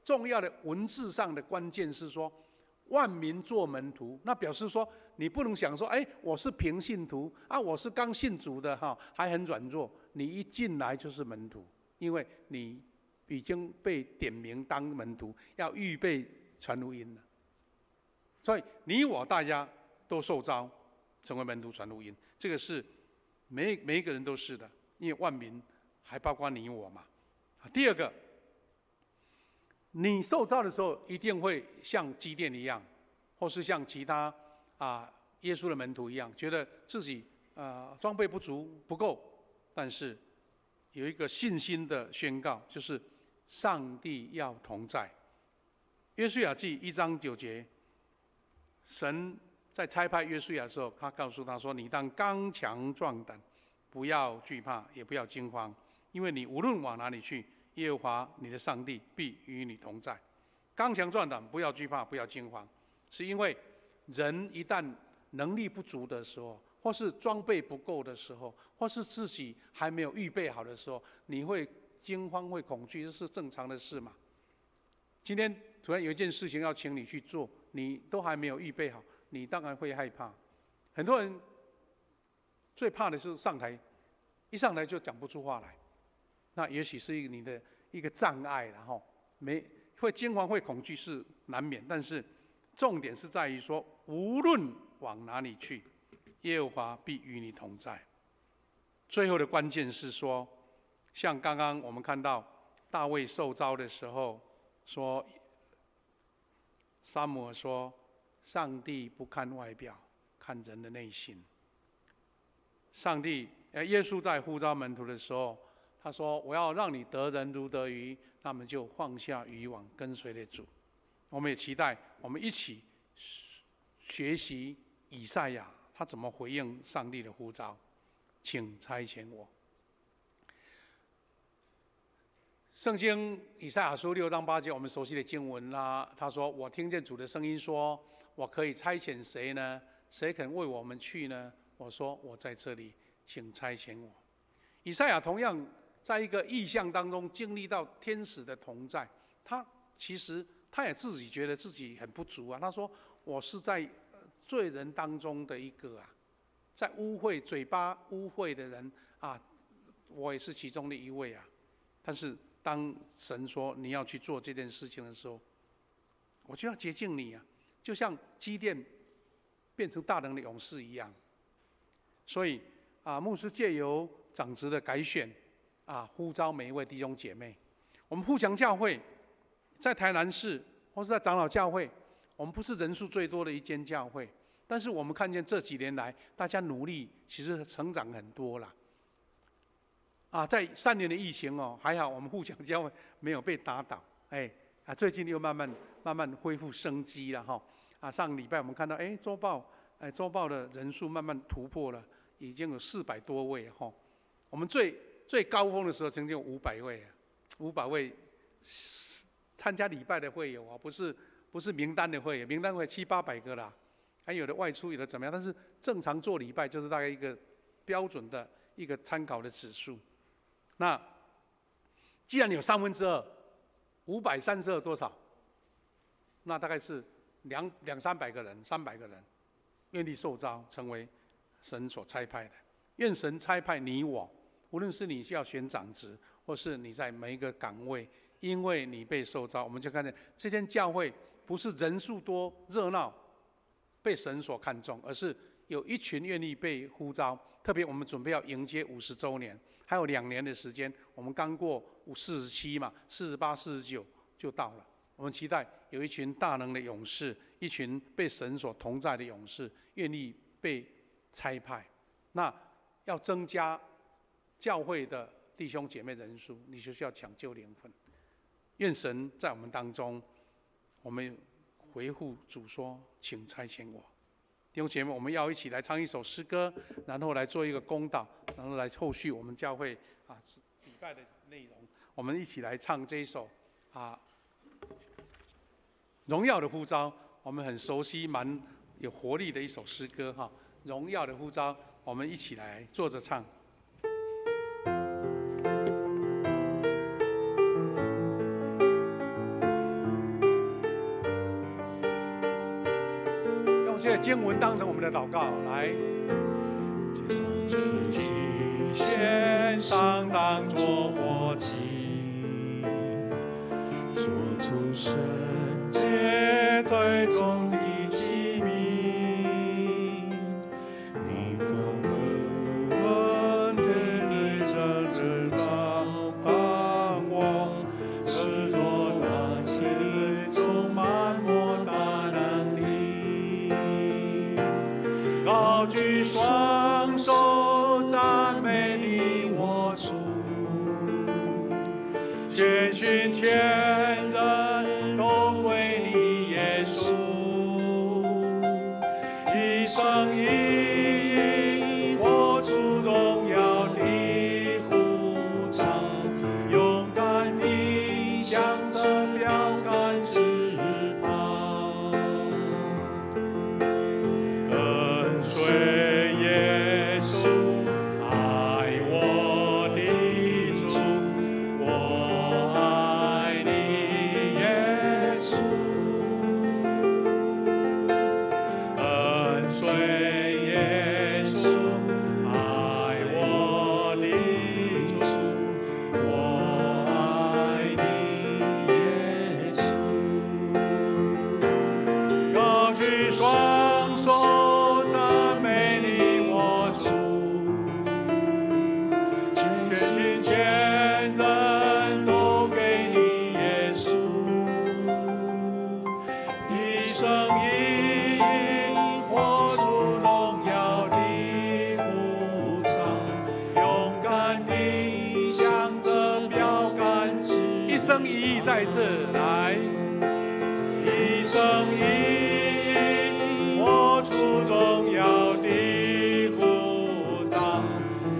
重要的文字上的关键是说，万民做门徒，那表示说你不能想说，我是平信徒啊，我是刚信主的哈，还很软弱，你一进来就是门徒，因为你已经被点名当门徒，要预备传福音了。所以你我大家都受召成为门徒传福音，这个是每一个人都是的，因为万民还包括你我嘛。第二个，你受召的时候一定会像基甸一样，或是像其他耶稣的门徒一样，觉得自己装备不足不够，但是有一个信心的宣告，就是上帝要同在。约书亚记1章9节，神在差派约书亚的时候，他告诉他说：“你当刚强壮胆，不要惧怕，也不要惊慌，因为你无论往哪里去，耶和华你的上帝必与你同在。”刚强壮胆，不要惧怕，不要惊慌，是因为人一旦能力不足的时候，或是装备不够的时候，或是自己还没有预备好的时候，你会惊慌，会恐惧，这是正常的事嘛。今天突然有一件事情要请你去做，你都还没有预备好，你当然会害怕。很多人最怕的是一上台就讲不出话来，那也许是你的一个障碍了哈。会惊慌会恐惧是难免，但是重点是在于说，无论往哪里去，耶和华必与你同在。最后的关键是说，像刚刚我们看到大卫受召的时候说，撒母耳说：“上帝不看外表，看人的内心。”耶稣在呼召门徒的时候，他说：“我要让你得人如得鱼，那么就放下渔网，跟随了主。”我们也期待我们一起学习以赛亚他怎么回应上帝的呼召，请差遣我。圣经以赛亚书6章8节，我们熟悉的经文啦。他说：“我听见主的声音说，我可以差遣谁呢？谁肯为我们去呢？我说我在这里，请差遣我。”以赛亚同样在一个异象当中经历到天使的同在，其实他也自己觉得自己很不足啊。他说：“我是在罪人当中的一个啊，在嘴巴污秽的人啊，我也是其中的一位啊。”但是当神说你要去做这件事情的时候，我就要接近你啊，就像基甸变成大能的勇士一样。所以牧师借由长职的改选呼召每一位弟兄姐妹。我们富强教会在台南市或是在长老教会，我们不是人数最多的一间教会，但是我们看见这几年来大家努力，其实成长很多啦。在3年的疫情还好我们富强教会没有被打倒，最近又慢慢恢复生机了哈。上礼拜我们看到周报的人数慢慢突破了，已经有400多位哈。我们最高峰的时候曾经有500位，500位参加礼拜的会友不是名单的会友，名单会700-800个啦，还有的外出，有的怎么样，但是正常做礼拜就是大概一个标准的一个参考的指数。那既然有2/3，532多少？那大概是200-300个人，300个人愿意受召成为神所差派的。愿神差派你我，无论是你需要选长职，或是你在每一个岗位，因为你被受召，我们就看见这间教会不是人数多热闹被神所看重，而是有一群愿意被呼召。特别我们准备要迎接50周年，还有2年的时间，我们刚过47嘛，48、49就到了。我们期待有一群大能的勇士，一群被神所同在的勇士，愿意被差派。那要增加教会的弟兄姐妹人数，你就需要抢救灵魂。愿神在我们当中，我们回复主说：“请差遣我。”弟兄姐妹，我们要一起来唱一首诗歌，然后来做一个公祷，然后来后续我们教会礼拜的内容。我们一起来唱这一首荣耀的呼召，我们很熟悉、蛮有活力的一首诗歌哈。荣耀的呼召，我们一起来坐着唱。用这个经文当成我们的祷告，来。献上当作活祭，做主圣洁最终的器皿。你丰富恩典的真知道帮我，使我拿起充满我大能力，高举双手赞美你我主，全心全人都归你耶稣，一生一意活出荣耀的呼召，勇敢地向着标杆直跑，跟随耶稣。再次来，一生一意活出荣耀的呼召，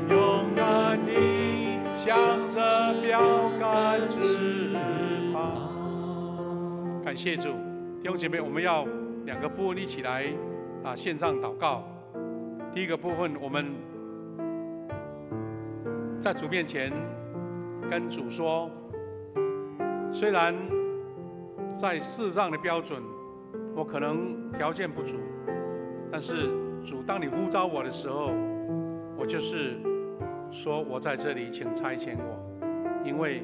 勇敢地向着标杆直跑。感谢主，弟兄姐妹，我们要两个部分一起来线上祷告。第一个部分，我们在主面前跟主说。虽然在世上的标准，我可能条件不足，但是主，当你呼召我的时候，我就是说我在这里，请差遣我。因为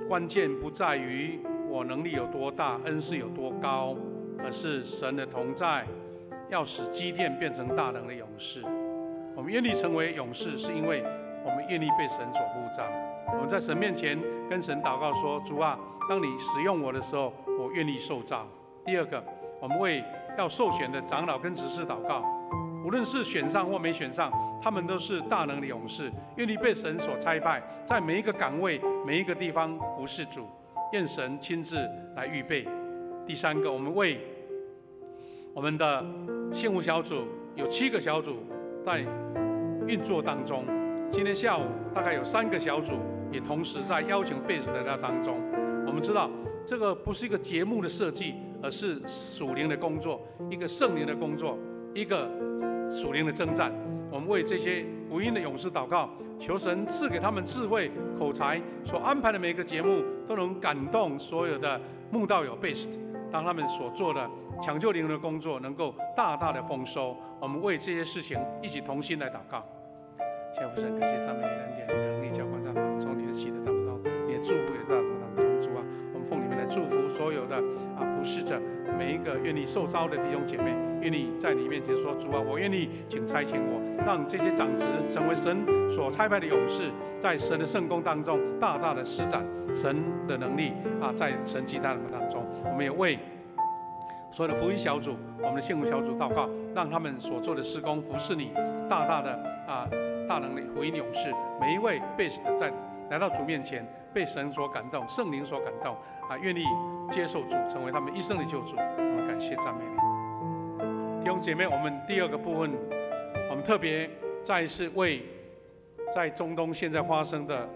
关键不在于我能力有多大，恩赐有多高，而是神的同在，要使基甸变成大能的勇士。我们愿意成为勇士，是因为我们愿意被神所呼召。我们在神面前跟神祷告说：主啊，当你使用我的时候，我愿意受召。第二个，我们为要受选的长老跟执事祷告，无论是选上或没选上，他们都是大能的勇士，愿意被神所差派，在每一个岗位、每一个地方服侍主，愿神亲自来预备。第三个，我们为我们的幸福小组有7个小组在运作当中，今天下午大概有3个小组也同时在邀请贝斯的当中。我们知道这个不是一个节目的设计，而是属灵的工作，一个圣灵的工作，一个属灵的征战。我们为这些福音的勇士祷告，求神赐给他们智慧口才，所安排的每个节目都能感动所有的慕道友贝斯，当他们所做的抢救灵魂的工作能够大大的丰收。我们为这些事情一起同心来祷告。亲爱的父神，感谢赞美你的恩典，你的能力浇灌在当中，你的喜的当中，你的祝福也在我们当中。主啊，我们奉你们来祝福所有的服侍者，每一个愿意受召的弟兄姐妹，愿意在你面前说：主啊，我愿意，请差遣我，让这些长子成为神所差派的勇士，在神的圣工当中大大的施展神的能力在神迹大能当中。我们也为所有的福音小组、我们的幸福小组祷告，让他们所做的事工服侍你，大大能的福音勇士，每一位被在来到主面前，被神所感动，圣灵所感动愿意接受主，成为他们一生的救主。我们感谢赞美你，弟兄姐妹。我们第二个部分，我们特别再一次为在中东现在发生的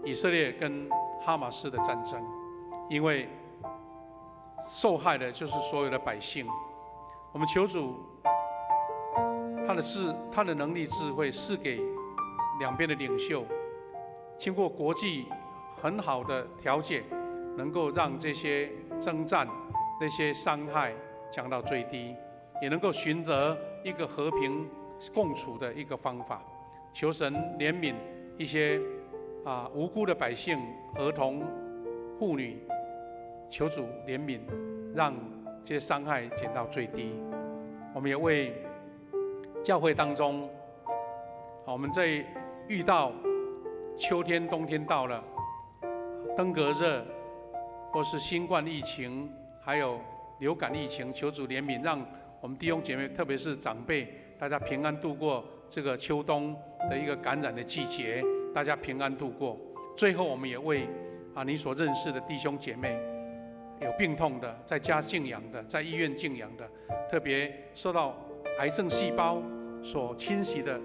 以色列跟哈马斯的战争，因为受害的就是所有的百姓。我们求主他的能力智慧赐给两边的领袖，经过国际很好的调解，能够让这些征战、那些伤害降到最低，也能够寻得一个和平共处的一个方法。求神怜悯一些无辜的百姓、儿童、妇女，求主怜悯，让这些伤害减到最低。我们也为教会当中，我们在遇到秋天、冬天到了，登革热，或是新冠疫情，还有流感疫情，求主怜悯，让我们弟兄姐妹，特别是长辈，大家平安度过这个秋冬的一个感染的季节，大家平安度过。最后，我们也为你所认识的弟兄姐妹，有病痛的，在家静养的，在医院静养的，特别受到癌症细胞所侵袭的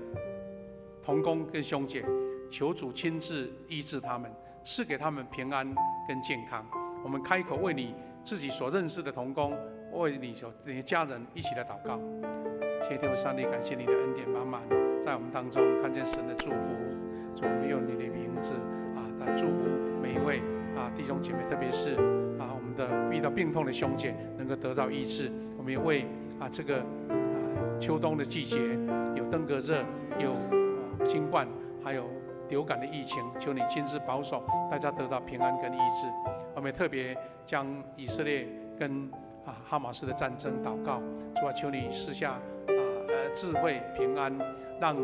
同工跟兄姐，求主亲自医治他们，赐给他们平安跟健康。我们开口为你自己所认识的同工，为你的家人一起来祷告。谢谢天父上帝，感谢你的恩典满满，在我们当中看见神的祝福。主，我们用你的名字来祝福每一位弟兄姐妹，特别是我们的遇到病痛的兄姐能够得到医治。我们也为这个秋冬的季节，有登革热，有新冠，还有流感的疫情，求你亲自保守，大家得到平安跟医治。我们也特别将以色列跟哈马斯的战争祷告，主啊，求你赐下智慧平安，让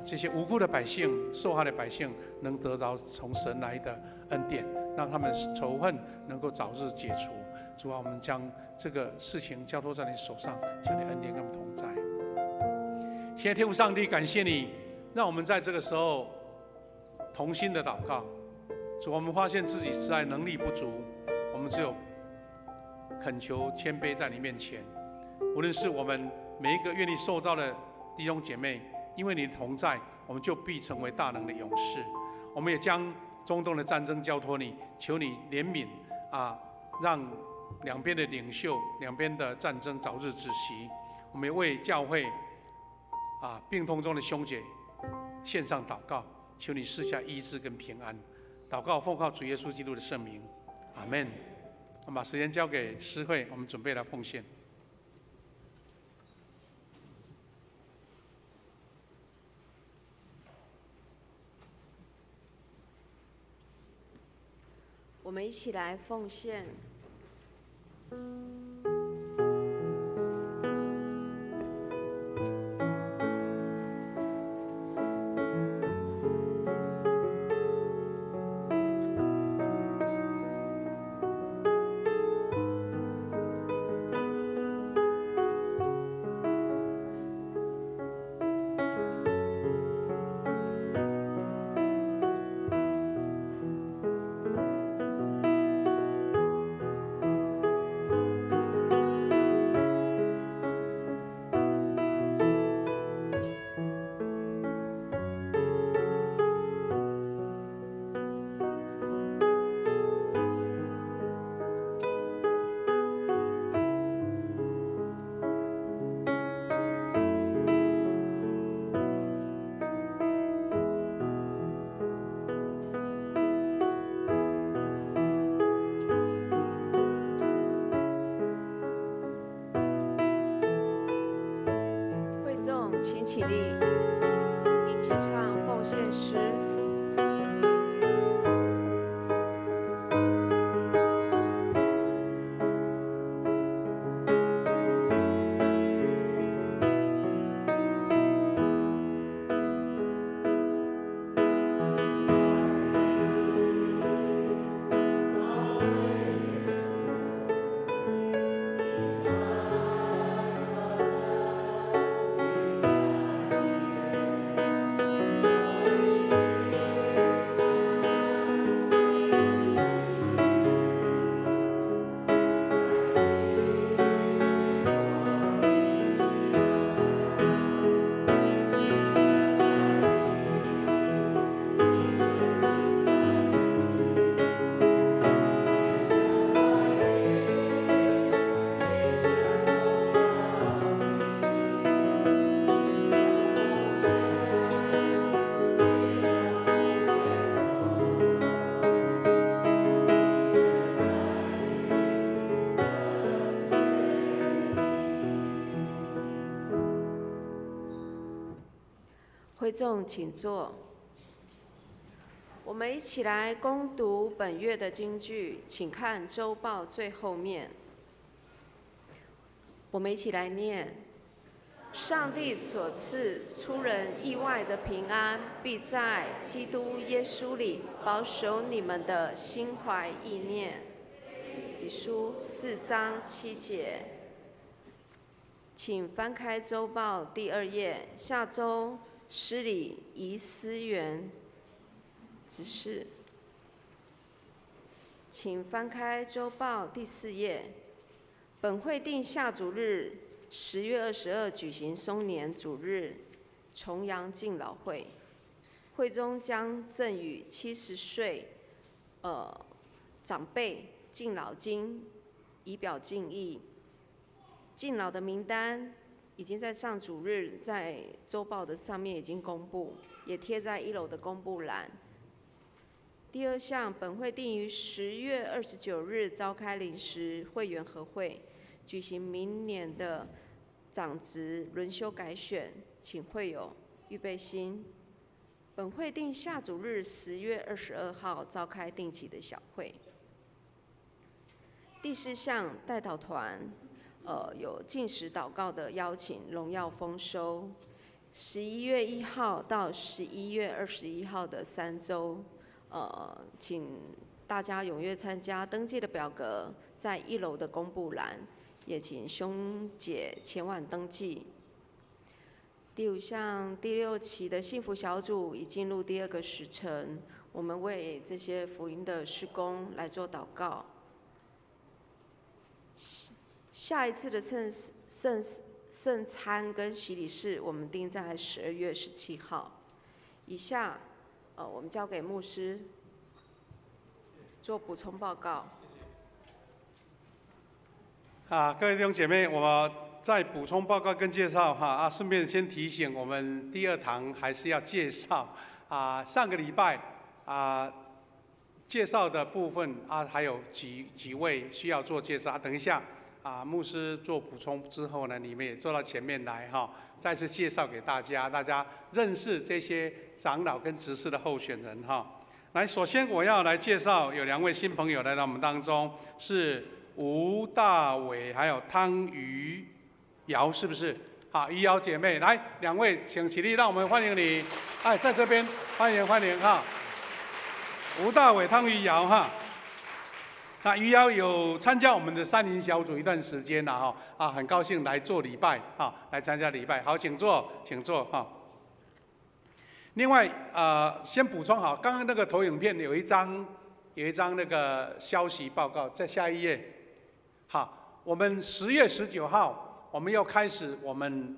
这些无辜的百姓、受害的百姓能得着从神来的恩典，让他们仇恨能够早日解除。主啊，我们将这个事情交托在你手上，求你恩典跟我们同在。现在天父上帝，感谢你，让我们在这个时候同心的祷告。主，我们发现自己实在能力不足，我们只有恳求谦卑在你面前。无论是我们每一个愿意受造的弟兄姐妹，因为你的同在，我们就必成为大能的勇士。我们也将中东的战争交托你，求你怜悯让两边的领袖、两边的战争早日止息。我们也为教会病痛中的兄姐献上祷告，求你赐下医治跟平安。祷告奉靠主耶稣基督的圣名，阿们。我们把时间交给诗会，我们准备来奉献。我们一起来奉献。请起立，一起唱奉献诗。会众请坐。我们一起来攻读本月的金句，请看周报最后面。我们一起来念：上帝所赐出人意外的平安，必在基督耶稣里保守你们的心怀意念。以弗所书4章7节。请翻开周报第2页，下周施礼仪司员指示。请翻开周报第4页，本会定下主日10月22举行松年主日重阳敬老会，会中将赠予70岁长辈敬老金，以表敬意。敬老的名单已经在上主日在周报的上面已经公布，也贴在1楼的公布栏。第2项，本会定于10月29日召开临时会员合会，举行明年的长职轮休改选，请会友预备心。本会定下主日10月22号召开定期的小会。第4项，代祷团有禁食祷告的邀请，荣耀丰收，11月1号到11月21号的3周，请大家踊跃参加，登记的表格在1楼的公布栏，也请兄姐前往登记。第5项，第6期的幸福小组已进入第2个时辰，我们为这些福音的事工来做祷告。下一次的圣餐跟洗礼式，我们定在12月17号。以下，我们交给牧师做补充报告。各位弟兄姐妹，我再补充报告跟介绍哈顺便先提醒我们第2堂还是要介绍上个礼拜介绍的部分还有几位需要做介绍等一下。牧师做补充之后呢，你们也坐到前面来再次介绍给大家认识这些长老跟执事的候选人来，首先我要来介绍有2位新朋友来到我们当中，是吴大伟还有汤于瑶，是不是？好，于瑶姐妹，来2位请起立，让我们欢迎你。在这边欢迎吴大伟、汤于瑶于瑶有参加我们的3营小组一段时间了很高兴来做礼拜来参加礼拜。好，请坐另外先补充刚刚那个投影片有一张那个消息报告，在下一页。好，我们10月19号我们要开始我们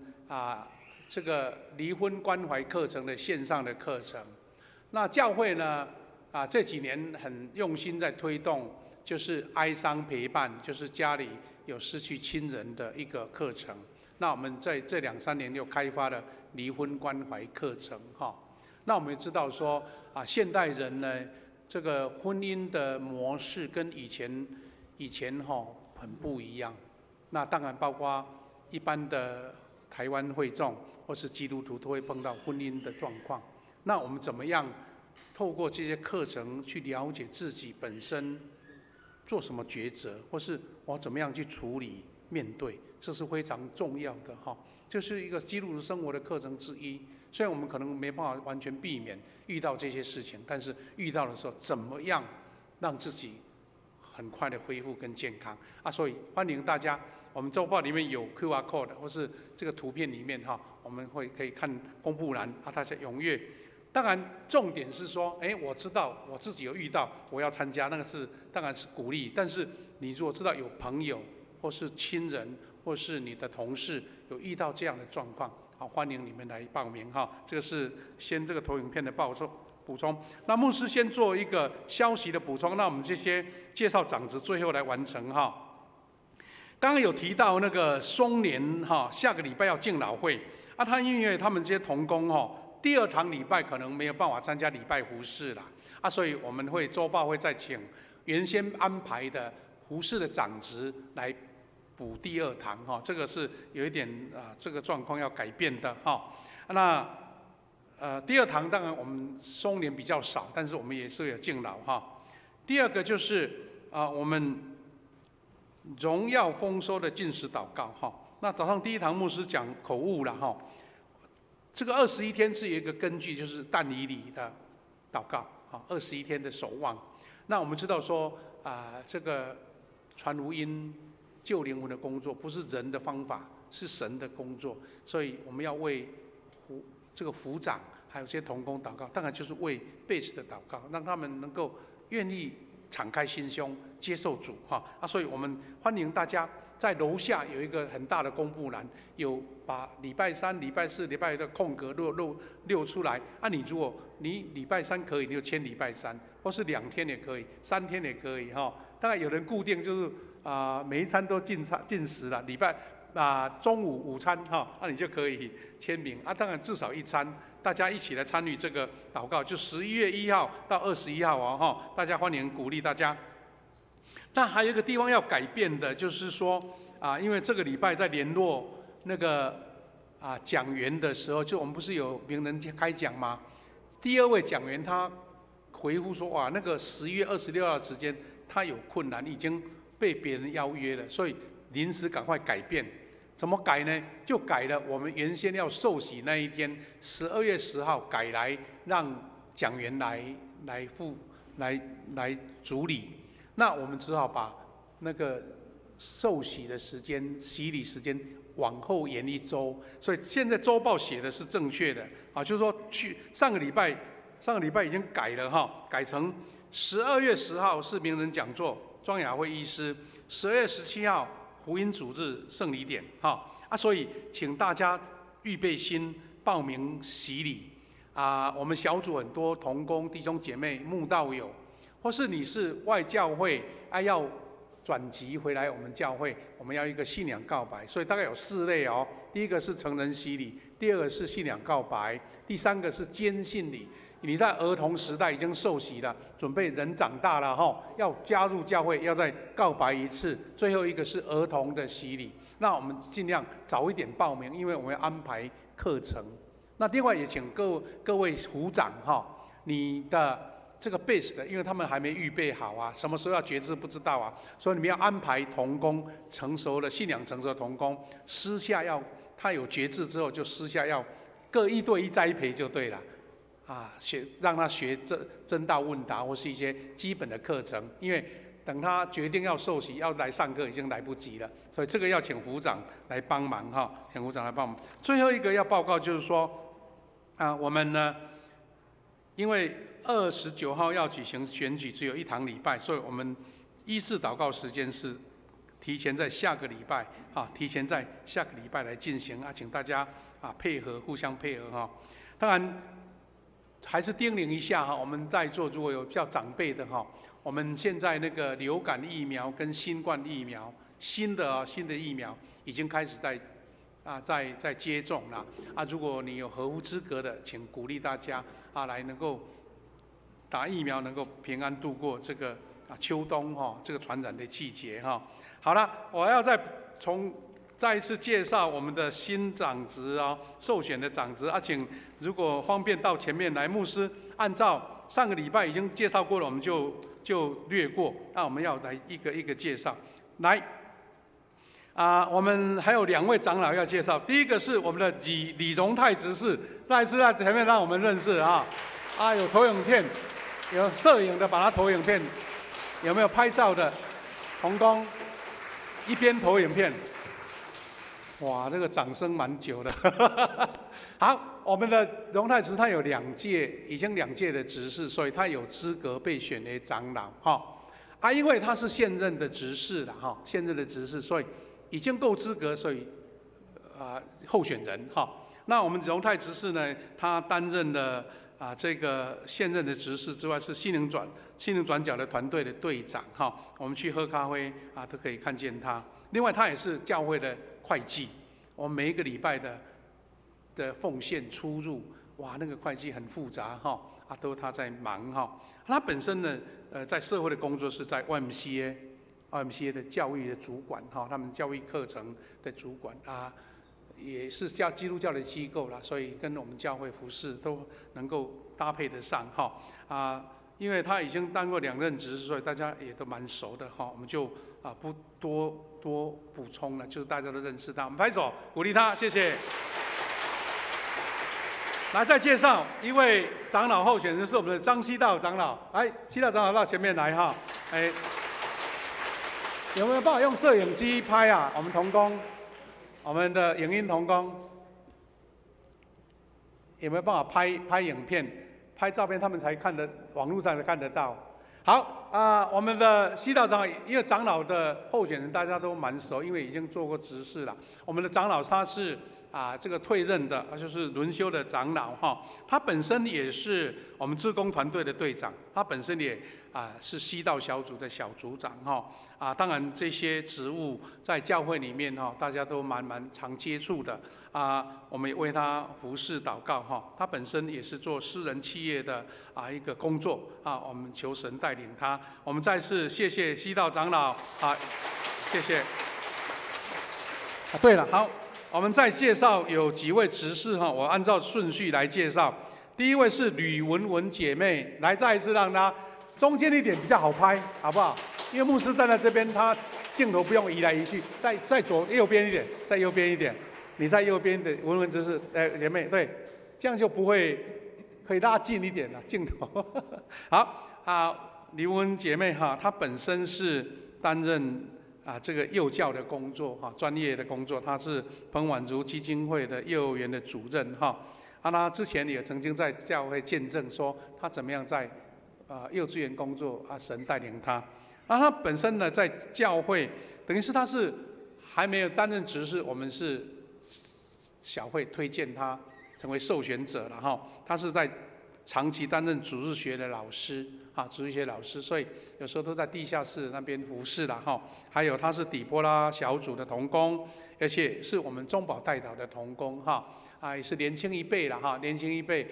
这个离婚关怀课程的线上的课程。那教会呢这几年很用心在推动。就是哀伤陪伴，就是家里有失去亲人的一个课程。那我们在这2-3年又开发了离婚关怀课程那我们也知道说现代人呢，这个婚姻的模式跟以前很不一样。那当然包括一般的台湾会众或是基督徒都会碰到婚姻的状况。那我们怎么样透过这些课程去了解自己本身？做什么抉择，或是我怎么样去处理面对，这是非常重要的就是一个基督徒生活的课程之一。虽然我们可能没办法完全避免遇到这些事情，但是遇到的时候，怎么样让自己很快的恢复跟健康所以欢迎大家，我们周报里面有 QR code 或是这个图片里面我们可以看公布栏大家踊跃。当然，重点是说，我知道我自己有遇到，我要参加，那个当然是鼓励。但是你如果知道有朋友或是亲人或是你的同事有遇到这样的状况，欢迎你们来报名这个是先这个投影片的补充。那牧师先做一个消息的补充，那我们这些介绍长子最后来完成刚刚有提到那个松年下个礼拜要敬老会他因为他们这些同工第2堂礼拜可能没有办法参加礼拜服事啦所以我们周报会再请原先安排的服事的长职来补第2堂这个是有一点这个状况要改变的那第二堂当然我们松年比较少，但是我们也是有敬老哈。第二个就是我们荣耀丰收的禁食祷告哈。那早上第一堂牧师讲口误了哈。这个21天是有一个根据，就是但以理的祷告啊，21天的守望。那我们知道说这个传福音、救灵魂的工作不是人的方法，是神的工作，所以我们要为这个福长还有这些同工祷告，当然就是为base的祷告，让他们能够愿意敞开心胸接受主哈所以我们欢迎大家在楼下有一个很大的公布栏，有把礼拜3、礼拜4、礼拜5的空格溜出来如果你礼拜3可以，你就签礼拜3，或是2天也可以，3天也可以哈。当然有人固定就是每一餐都进食了，礼拜中午午餐哈，你就可以签名当然至少一餐，大家一起来参与这个祷告，就11月1号到21号哈，大家欢迎鼓励大家。但还有一个地方要改变的，就是说因为这个礼拜在联络那个讲员的时候，就我们不是有名人开讲吗？第2位讲员他回复说那个11月26号的时间他有困难，已经被别人邀约了，所以临时赶快改变。怎么改呢？就改了我们原先要受洗那一天12月10号改来让讲员来主理。那我们只好把那个受洗的时间、洗礼时间往后延1周，所以现在周报写的是正确的就是说上个礼拜已经改了改成12月10号是名人讲座，庄雅慧医师；12月17号福音主日圣礼点所以请大家预备心报名洗礼我们小组很多同工弟兄姐妹、慕道友，或是你是外教会要转籍回来我们教会，我们要一个信仰告白，所以大概有4类第一个是成人洗礼，第2个是信仰告白，第3个是坚信礼。你在儿童时代已经受洗了，准备人长大了要加入教会，要再告白一次。最后一个是儿童的洗礼。那我们尽量早一点报名，因为我们要安排课程。那另外也请各位组长你的这个 base 的，因为他们还没预备好什么时候要决志不知道所以你们要安排同工成熟的信仰成熟的同工，私下他有决志之后，就私下要各1对1栽培就对了让他学真道问答或是一些基本的课程，因为等他决定要受洗要来上课已经来不及了，所以这个要请副长来帮忙请副长来帮忙。最后一个要报告就是说我们呢，因为29号要举行选举，只有1堂礼拜，所以我们医治祷告时间是提前在下个礼拜来进行请大家配合，互相配合当然还是叮咛一下我们在座如果有比较长辈的我们现在那个流感疫苗跟新冠疫苗新的疫苗已经开始在接种了如果你有合乎资格的，请鼓励大家来能够打疫苗，能够平安度过这个秋冬这个传染的季节好了，我要再一次介绍我们的新长职受选的长职请如果方便到前面来，牧师按照上个礼拜已经介绍过了，我们就略过。我们要来一个一个介绍。来我们还有2位长老要介绍，第一个是我们的李荣泰执事，再一次在前面让我们认识有投影片，有摄影的把他投影片，有没有拍照的同工一边投影片？哇，这个掌声蛮久的。好，我们的荣泰执他有已经2届的执事，所以他有资格被选为长老因为他是现任的执事了现任的执事，所以已经够资格，所以候选人那我们荣泰执事呢，他担任了这个现任的执事之外，是心灵转角的团队的队长我们去喝咖啡都可以看见他。另外他也是教会的会计，我们每一个礼拜的奉献出入，哇，那个会计很复杂都他在忙他本身呢在社会的工作是在 YMCA 的教育的主管他们教育课程的主管也是基督教的机构啦，所以跟我们教会服侍都能够搭配得上哈因为他已经当过2任执事，所以大家也都蛮熟的哈，我们就不多补充了，就是大家都认识他，我们拍手鼓励他，谢谢。来，再介绍一位长老候选人，是我们的张希道长老。来，希道长老到前面来哈。有没有办法用摄影机拍啊？我们同工，我们的影音同工，有没有办法拍影片、拍照片？他们才看得，网络上才看得到。好我们的希道长老，因为长老的候选人大家都蛮熟，因为已经做过执事了。我们的长老他是。这个退任的，就是轮休的长老哈，他本身也是我们志工团队的队长，他本身也是西道小组的小组长哈当然这些职务在教会里面大家都蛮常接触的我们也为他服侍祷告哈，他本身也是做私人企业的一个工作我们求神带领他，我们再次谢谢西道长老谢谢对了好。我们再介绍有几位执事我按照顺序来介绍。第一位是吕文文姐妹，来再一次让她中间一点比较好拍，好不好？因为牧师站在这边，他镜头不用移来移去，在右边一点，在右边一点，你在右边的文文执事姐妹，对，这样就不会可以拉近一点了镜头。好吕文文姐妹她本身是担任。这个幼教的工作专业的工作，他是彭婉如基金会的幼儿园的主任他之前也曾经在教会见证说他怎么样在幼稚园工作神带领他。他本身呢在教会，等于是他是还没有担任执事，我们是小会推荐他成为受选者了他是在长期担任主日学的老师主日学老师，所以有时候都在地下室那边服侍了还有他是底波拉小组的同工，而且是我们中保代祷的同工也是年轻一辈了年轻一辈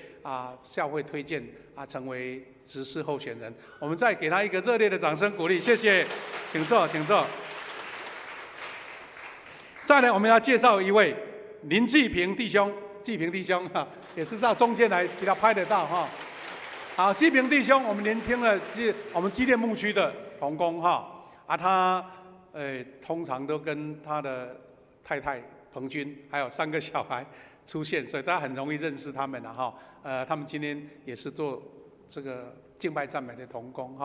教会推荐成为执事候选人，我们再给他一个热烈的掌声鼓励，谢谢，请坐，请坐。再来，我们要介绍一位林继平弟兄，继平弟兄也是到中间来比较拍得到好，继平弟兄，我们年轻的我们基甸牧区的同工他通常都跟他的太太彭君还有3个小孩出现，所以大家很容易认识他们他们今天也是做这个敬拜赞美的同工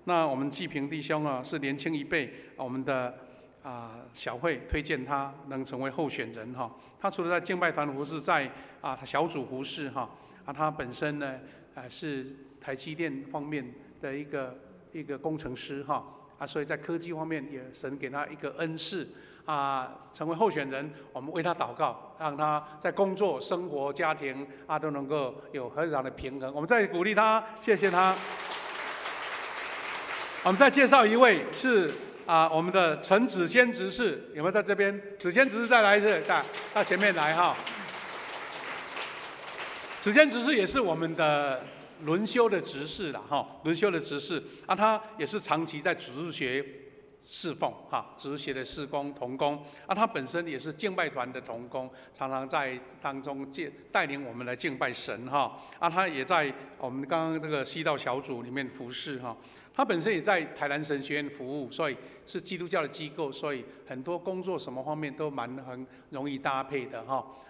那我们继平弟兄是年轻一辈，我们的小会推荐他能成为候选人他除了在敬拜团服侍，在小组服侍他本身呢是台积电方面的一个工程师所以在科技方面也神给他一个恩赐成为候选人，我们为他祷告，让他在工作、生活、家庭都能够有很好的平衡。我们再鼓励他，谢谢他。我们再介绍一位是我们的陈子谦执事，有没有在这边？子谦执事再来一次，到前面来子谦执事也是我们的轮休的执事了轮休的执事他也是长期在主日学侍奉主日学的事工同工他本身也是敬拜团的同工，常常在当中带领我们来敬拜神他也在我们刚刚这个西道小组里面服侍他本身也在台南神学院服务，所以是基督教的机构，所以很多工作什么方面都很容易搭配的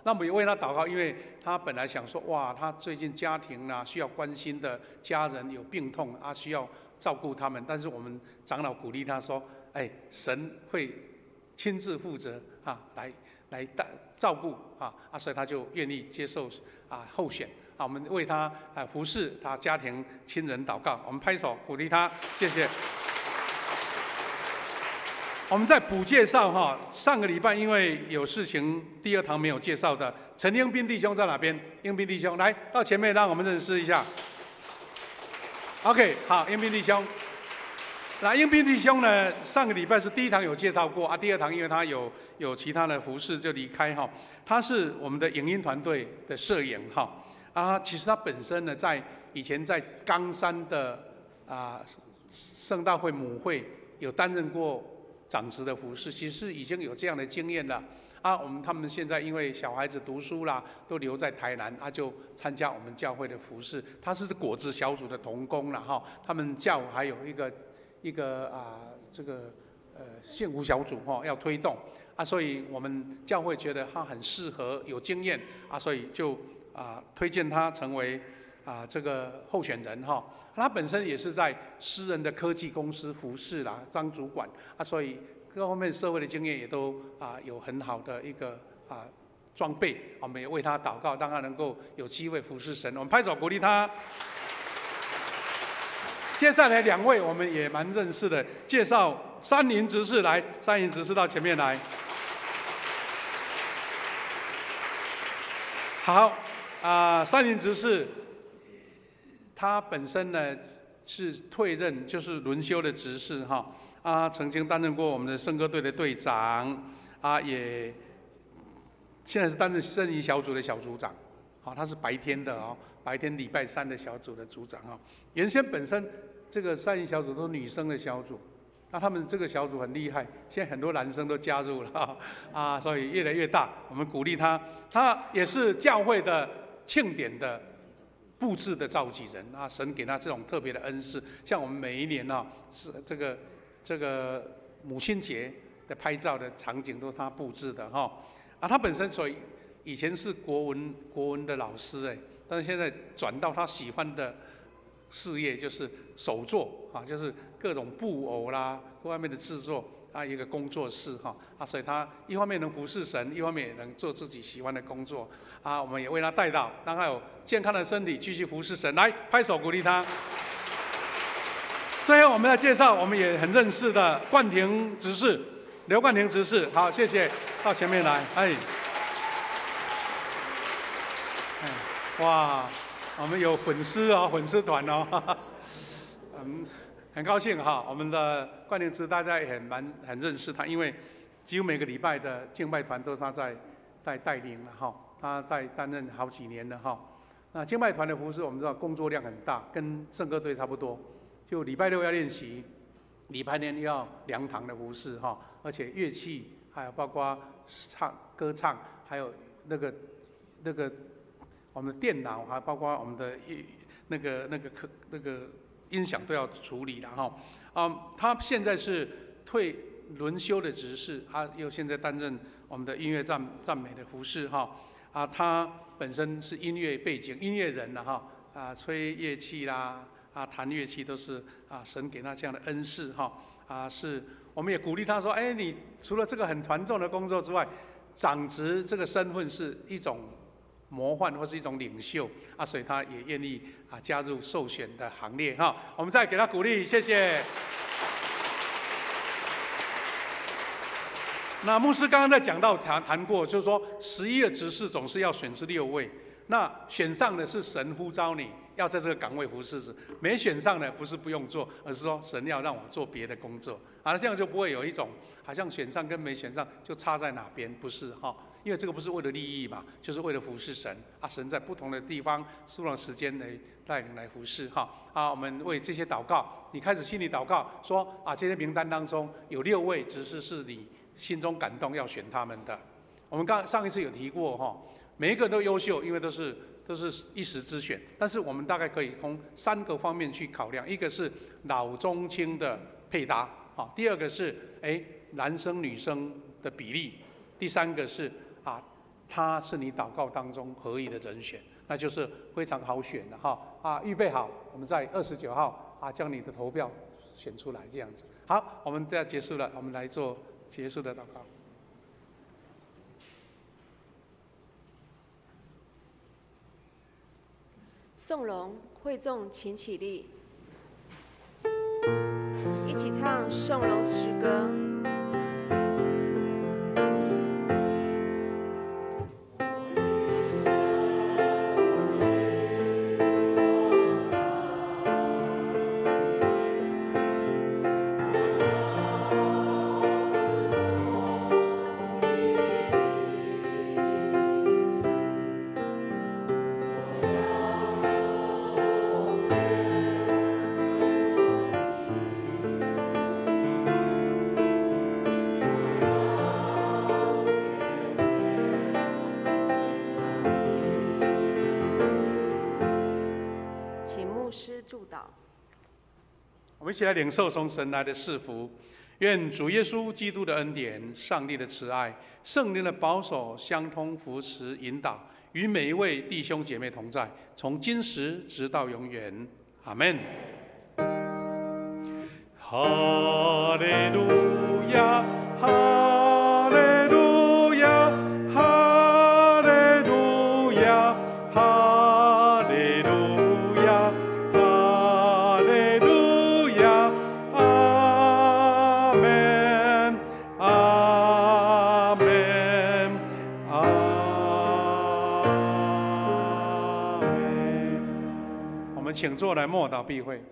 那我们也为他祷告，因为他本来想说他最近家庭需要关心的家人有病痛需要照顾他们，但是我们长老鼓励他说神会亲自负责来照顾所以他就愿意接受候选我们为他服侍他家庭亲人祷告，我们拍手鼓励他，谢谢。我们再补介绍上个礼拜因为有事情，第2堂没有介绍的陈英斌弟兄在哪边？英斌弟兄来到前面，让我们认识一下。OK， 好，英斌弟兄。那英斌弟兄呢？上个礼拜是第1堂有介绍过第2堂因为他有其他的服事就离开他是我们的影音团队的摄影其实他本身呢以前在冈山的圣道会母会有担任过长职的服事，其实已经有这样的经验了他们现在因为小孩子读书啦，都留在台南，就参加我们教会的服事。他是果子小组的同工啦哈，他们教会还有一个幸福小组要推动所以我们教会觉得他很适合，有经验所以就推荐他成为这个候选人哈。他本身也是在私人的科技公司服事啦，当主管所以各方面社会的经验也都有很好的一个装备。我们也为他祷告，让他能够有机会服侍神。我们拍手鼓励他。接下来2位我们也蛮认识的，介绍三营执事来，三营执事到前面来。好三营执事，他本身呢是退任，就是轮休的执事哈。曾经担任过我们的圣歌队的队长也现在是担任圣仪小组的小组长。他是白天的白天礼拜3的小组的组长原先本身这个三营小组都是女生的小组，那他们这个小组很厉害，现在很多男生都加入了所以越来越大。我们鼓励他，他也是教会的庆典的布置的召集人神给他这种特别的恩赐。像我们每一年是这个母亲节的拍照的场景都是他布置的他本身以前是国文的老师但是现在转到他喜欢的事业，就是手作就是各种布偶啦，各方面的制作一个工作室所以他一方面能服侍神，一方面也能做自己喜欢的工作我们也为他带到，让他有健康的身体继续服侍神。来，拍手鼓励他。最后我们要介绍我们也很认识的冠廷执事，刘冠廷执事。好，谢谢，到前面来。哇，我们有粉丝粉丝团很高兴我们的冠廷执事大家也很认识他，因为几乎每个礼拜的敬拜团都是他在带领了他在担任好几年了那敬拜团的服事我们知道工作量很大，跟圣歌队差不多，就礼拜6要练习，礼拜天又要2堂的服事而且乐器还有包括歌唱，还有那个我们的电脑，还包括我们的那个音响都要处理了他现在是轮休的执事，他又现在担任我们的音乐赞美的服事他本身是音乐背景，音乐人吹乐器啦弹乐器都是神给他这样的恩赐是我们也鼓励他说，你除了这个很传重的工作之外，长职这个身份是一种模范或是一种领袖所以他也愿意加入受选的行列我们再给他鼓励，谢谢。那牧师刚刚在讲到谈过，就是说11个执事总是要选出6位，那选上的是神呼召你要在这个岗位服侍，没选上的不是不用做，而是说神要让我做别的工作这样就不会有一种好像选上跟没选上就差在哪边，不是因为这个不是为了利益嘛，就是为了服侍神神在不同的地方不同的时间来带领来服侍我们为这些祷告，你开始心里祷告说这些名单当中有6位执事是你心中感动要选他们的。我们上一次有提过每一个都优秀，因为都是一时之选，但是我们大概可以从3个方面去考量，一个是老中青的配搭第二个是男生女生的比例，第3个是他是你祷告当中合意的人选，那就是非常好选的预备好，我们在29号将你的投票选出来，这样子。好，我们这样结束了，我们来做结束的祷告。颂荣会众请起立，一起唱颂荣诗歌。师祝祷。我们一起来领受从神来的赐福，愿主耶稣基督的恩典、上帝的慈爱、圣灵的保守、相通扶持、引导，与每一位弟兄姐妹同在，从今时直到永远。阿们。哈利路亚，哈利路亚，哈利路亚，哈利路亚，哈利路亚，阿门，阿门，阿门。我们请坐来默祷闭会。